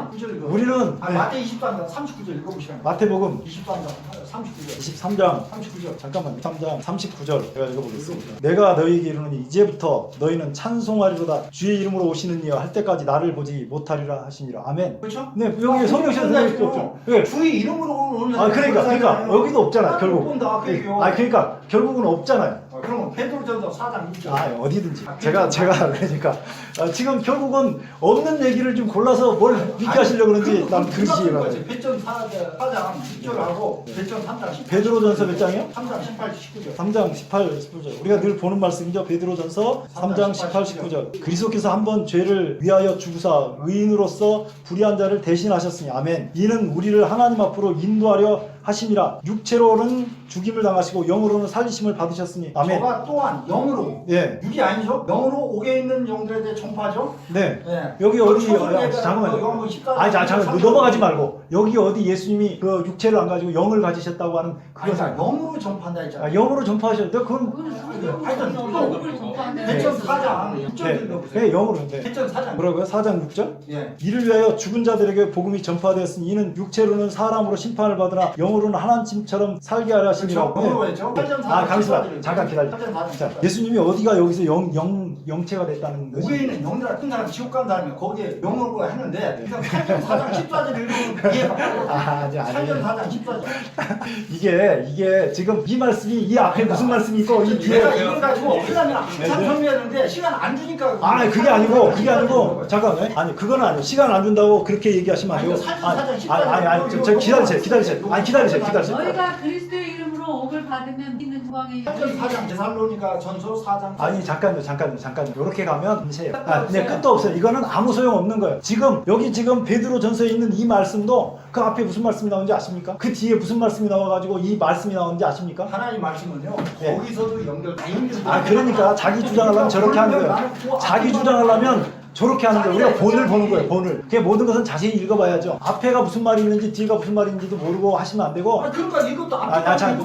우리는 아, 마태 23장 39절 읽어보시라고. 마태복음 23장 39절. 23장 39절. 잠깐만 23장 39절 제가 읽어보겠습니다. 내가 너희에게 이르노니 이제부터 너희는 찬송하리로다 주의 이름으로 오시는 이여 할 때까지 나를 보지 못하리라 하시니라. 아멘. 그렇죠? 네 여기 성경에서 생각이 없죠. 네. 주의 이름으로 오는. 아 그러니까 여기도 없잖아요. 결국. 본다. 그래요. 아 그러니까 결국은 없잖아요. 그러면 베드로전서 4장 1절. 아 어디든지 제가 그러니까 지금 결국은 없는 얘기를 좀 골라서 뭘 믿게 하시려고 그런지 난 그러지 말아요. 배전 4장 10절하고 배전 3장 10절. 베드로전서 몇 장이요? 3장 18, 19절. 3장 18, 19절. 우리가 늘 보는 말씀이죠. 베드로전서 3장 18, 19절. 그리스도께서 한번 죄를 위하여 죽으사 의인으로서 불의한 자를 대신하셨으니 아멘. 이는 우리를 하나님 앞으로 인도하려 하심이라. 육체로는 죽임을 당하시고 영으로는 살리심을 받으셨으니 아멘. 저가 또한 영으로. 예. 육이 아니죠? 영으로 옥에 있는 영들에 대해 전파하죠. 네. 네. 여기 어디 잠깐만요. 잠깐만 넘어가지 말고 여기 어디 예수님이 그 육체를 안 가지고 영을 가지셨다고 하는 그것은 영으로 전파한다 했잖아요. 영으로 전파하셨는데 그건 하여튼 또 배전 4장 6절 읽어보세요. 네, 영으로인데 배전 4장. 뭐라고요? 4장 6절? 예. 이를 위하여 죽은 자들에게 복음이 전파되었으니 이는 육체로는 사람으로 심판을 받으나 영으로는 하나님처럼 살게 하려 하심이라고. 그렇죠. 영으로 했죠. 잠시만 잠깐 기다려. 자, 예수님이 어디가 여기서 영체가 됐다는 거지? 옥에 있는 영들 같은 사람 지옥 간 다음에 거기에 영으로 했는데 그냥 8전 4장 14절 읽으면 이해가 가요. 8전 4장 14절. 이게 지금 이 말씀이 이 앞에 무슨 말씀이 있고 이 뒤에 내가 이걸 가지고 하려면 한참 설명해야 되는데 시간 안 주니까. 그게 아니고 잠깐 아니 그건 아니에요. 시간 안 준다고 그렇게 얘기하시면 안 돼요. 저 기다리세요. 기다리세요. 너희가 그리스도의 이름으로 옥을 받으면 있는 영광의 8전 4장 데살로니가 전서 4장. 아니 잠깐요. 이렇게 가면 금세요. 네, 끝도 없어요. 이거는 아무 소용 없는 거예요. 지금 베드로 전서에 있는 이 말씀도 그 앞에 무슨 말씀이 나오는지 아십니까? 그 뒤에 무슨 말씀이 나와가지고 이 말씀이 나오는지 아십니까? 하나님 말씀은요. 네. 거기서도 연결. 그러니까 자기 주장하려면 저렇게 하는 거예요. 자기 주장하려면 저렇게 하는 거예요. 우리가 본을 보는 거예요. 본을. 그 모든 것은 자세히 읽어봐야죠. 앞에가 무슨 말이 있는지 뒤가 무슨 말이 있는지도 모르고 하시면 안 되고. 그러니까 이것도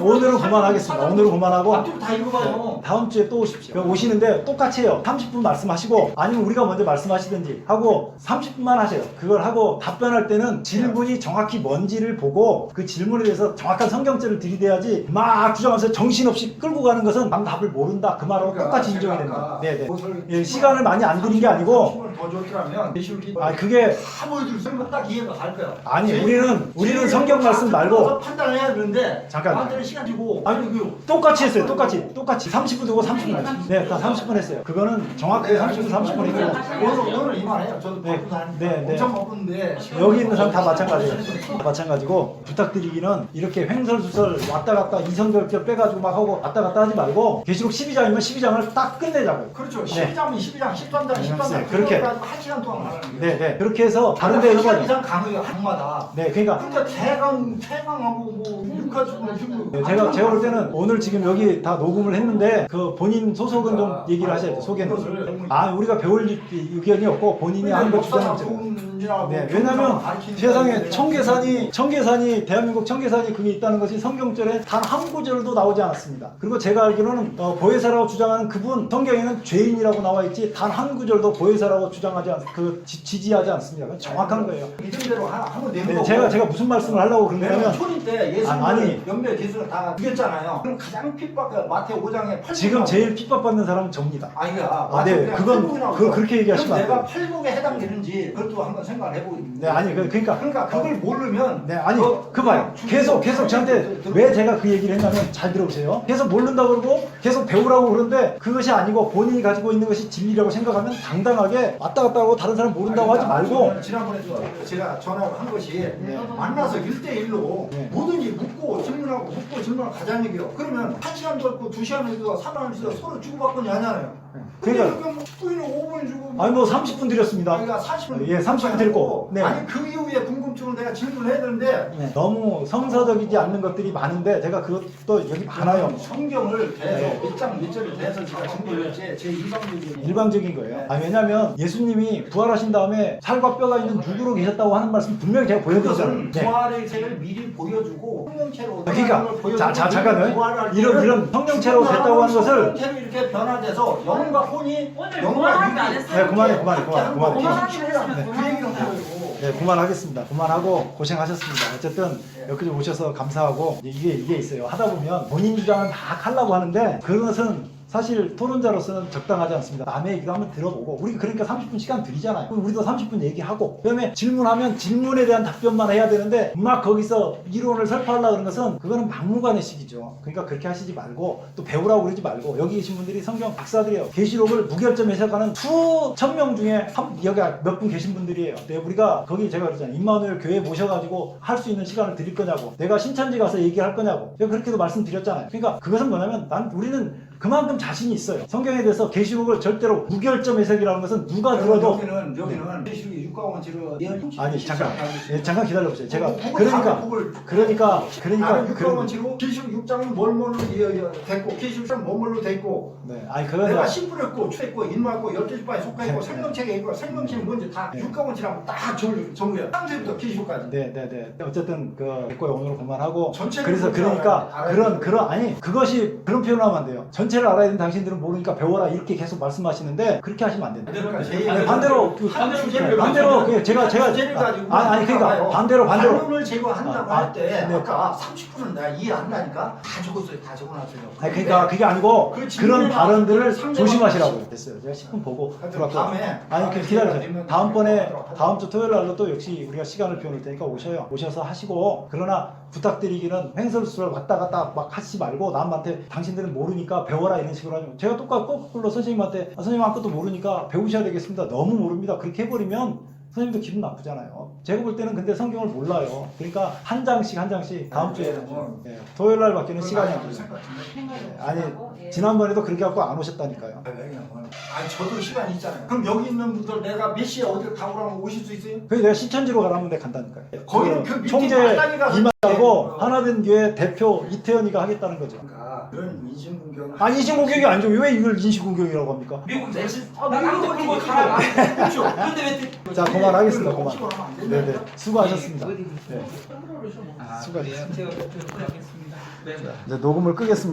오늘은 그만하겠습니다. 오늘은 그만하고. 앞뒤로 다 읽어봐요. 다음 주에 또 오십시오. 오시는데 똑같이 해요. 30분 말씀하시고 아니면 우리가 먼저 말씀하시든지 하고 30분만 하세요. 그걸 하고 답변할 때는 질문이 정확히 뭔지를 보고 그 질문에 대해서 정확한 성경죄를 들이대야지 막 주장하면서 정신없이 끌고 가는 것은 난 답을 모른다. 그 말하고 똑같이 인정이 됩니다. 네네. 예, 시간을 많이 안 드린 게 아니고 더 좋더라면 그게 다 보여줄 생각 딱 이해가 갈 거야. 아니 우리는 성경 말씀 말고 판단해야 되는데 잠깐. 나한테는 시간 주고 똑같이 했어요. 똑같이 30분 두고 30분 했어요. 네, 다 30분 했어요. 그거는 정확하게 30분 했고 오늘 이만해요. 저도 바쁘다 하니까 네. 엄청 바쁜데 여기 있는 사람 다 마찬가지예요. 다 마찬가지고 부탁드리기는 이렇게 횡설수설 왔다 갔다 이성결결 빼가지고 막 하고 왔다 갔다 하지 말고 계시록 12장이면 12장을 딱 끝내자고요. 그렇죠. 네. 12장이면 12장, 13장, 14장 그렇게. 가지고 1시간 동안 하는 거예요. 네. 그렇게 해서 다른 데 이런 1시간 거. 이상 강의요 한마다. 네, 그러니까 근데 태강하고 뭐 육하주고 지금 네, 제가 볼 때는 오늘 지금 여기 다 녹음을 했는데 그 본인 소속은 좀 얘기를 하셔야 돼요. 소개는. 우리가 배울 의견이 없고 본인이 하는 거 주장하죠. 네, 왜냐면 세상에 청계산이 대한민국 청계산이 그게 있다는 것이 성경절에 단 한 구절도 나오지 않았습니다. 그리고 제가 알기로는 보혜사라고 주장하는 그분 성경에는 죄인이라고 나와 있지 단 한 구절도 보혜사라고 주장하지 지지하지 않습니다. 그건 정확한 거예요. 이름대로 하면 되는 네, 거고. 제가 무슨 말씀을 하려고 그러냐면 초림 때 예수님 연배 기술을 다 죽였잖아요. 그럼 가장 핍박한 마태 5장에 8복 지금 제일 핍박받는 사람은 접니다. 네, 그렇게 얘기하시면 안 돼요. 내가 8복에 해당되는지 그것도 한번 생각을 해보고 네, 아니 그러니까 그걸 모르면 네, 아니 그 봐요. 계속 저한테 왜 제가 그 얘기를 했냐면 잘 들어보세요. 계속 모른다고 그러고 계속 배우라고 그러는데 그것이 아니고 본인이 가지고 있는 것이 진리라고 생각하면 당당하게 왔다 갔다 하고 다른 사람 모른다고 하지 말고. 지난번에도 제가 전화를 한 것이 만나서 1대1로 뭐든지 묻고 질문하고 가자는 얘기요. 그러면 1시간도 없고 2시간도 있고 3시간도 있고 서로 주고받고는 하잖아요. 그러니까 뭐 5분 주고 아니 뭐 30분 드렸습니다. 그러니까 40분. 예, 30분 드렸고. 네. 아니 그 이후에 궁금증을 내가 질문을 해야 되는데 너무 성서적이지 않는 것들이 많은데 제가 그것도 여기 많아요. 성경을 대해서 몇 장 몇 절을 대해서 제가 증거를 했지 제 일방적인 거예요. 왜냐면 예수님 예수님이 부활하신 다음에 살과 뼈가 있는 육으로 계셨다고 하는 말씀 분명히 제가 보여드렸잖아요. 그것은 네. 부활의 세를 미리 보여주고 성령체로 그러니까 잠깐만요. 이런 성령체로 됐다고 하는 것을 성령체로 이렇게 변화돼서 영과 혼이 오늘 영과 뭐하는지 안 육이 했어요? 네, 그만해. 그만하기로 했으면 그 얘기를 하는 거예요. 네, 그만하겠습니다. 그만하고 고생하셨습니다. 어쨌든 여기까지 오셔서 감사하고 이게 있어요. 하다 보면 본인 주장은 다 하려고 하는데 그것은 사실 토론자로서는 적당하지 않습니다. 남의 얘기도 한번 들어보고 우리 그러니까 30분 시간 드리잖아요. 그럼 우리도 30분 얘기하고 그다음에 질문하면 질문에 대한 답변만 해야 되는데 막 거기서 이론을 설파하려고 그러는 것은 그거는 막무가내식이죠. 그러니까 그렇게 하시지 말고 또 배우라고 그러지 말고 여기 계신 분들이 성경 박사들이에요. 계시록을 무결점 해석하는 수천 명 중에 여기 몇 분 계신 분들이에요. 근데 우리가 거기 제가 그러잖아요. 임마누엘 교회 모셔가지고 할 수 있는 시간을 드릴 거냐고 내가 신천지 가서 얘기할 거냐고 제가 그렇게도 말씀드렸잖아요. 그러니까 그것은 뭐냐면 우리는 그만큼 자신이 있어요. 성경에 대해서 계시록을 절대로 무결점 해석이라는 것은 누가 들어도 여기는 계시록이 육가원치로 아니 잠깐 잠깐 기다려보세요. 제가 그러니까 그러니까 육가원치로 계시록 6장은 뭘로 됐고 계시록 뭘로 됐고 네 아니 그건 내가 신부렸고 추했고 인마고 12지파에 속하고 네. 생명체가 있고 생명체는 뭔지 다 네. 육가원치라고 딱 정리해요. 상세부터 계시록까지. 네네네 어쨌든 그 됐고요. 오늘 그만하고 전체를 그래서 그러니까 그런 아니 그것이 그런 표현하면 안 돼요. 전체를 알아야 되는 당신들은 모르니까 배워라 이렇게 계속 말씀하시는데 그렇게 하시면 안 된다. 그러니까 아니, 반대로 반대로 제가 아니 그러니까 반대로 반론을 제거한다고 아, 할 때 네. 아까 30분은 내가 이해 안 나니까 다 적었어요. 다 적어놨어요. 아니 그러니까 그게 아니고 그 질문에 그런 발언들을 상대방- 조심하시라고 됐어요. 제가 10분 보고 들어왔고 다음에 아니 기다려요. 다음번에 다음 주 토요일 날로 또 역시 우리가 시간을 비워놓을 테니까 오셔서 하시고 그러나 부탁드리기는 횡설수설 왔다 갔다 막 하지 말고 남한테 당신들은 모르니까 배워라 이런 식으로 하면 제가 똑같이 거꾸로 선생님한테 선생님 아무것도 모르니까 배우셔야 되겠습니다. 너무 모릅니다. 그렇게 해버리면 선생님도 기분 나쁘잖아요. 제가 볼 때는 근데 성경을 몰라요. 그러니까 한 장씩 다음 주에 네, 토요일 날밖에는 시간이 안 돼요. 아니 지난번에도 그렇게 갖고 안 오셨다니까요. 아니 저도 시간이 있잖아요. 그럼 여기 있는 분들 내가 몇 시에 어디 가보라면 오실 수 있어요? 그래서 내가 신천지로 가라면 내가 간다니까요. 거기는 그 밑에 총재 마땅히 가서 이만하고 네. 하나된 교회 대표 이태현이가 하겠다는 거죠. 그러니까 그런 인신공격. 아니 인신공격이 아니죠. 왜 이걸 인신공격이라고 합니까? 미국 내시 나한테 끌고 가라. 근데 왜 자 그만하겠습니다. 그만. 하면 안 네네 된다니까? 수고하셨습니다. 어디 네. 아, 수고하셨습니다. 그래요. 제가 하겠습니다. 네. 이제 녹음을 끄겠습니다.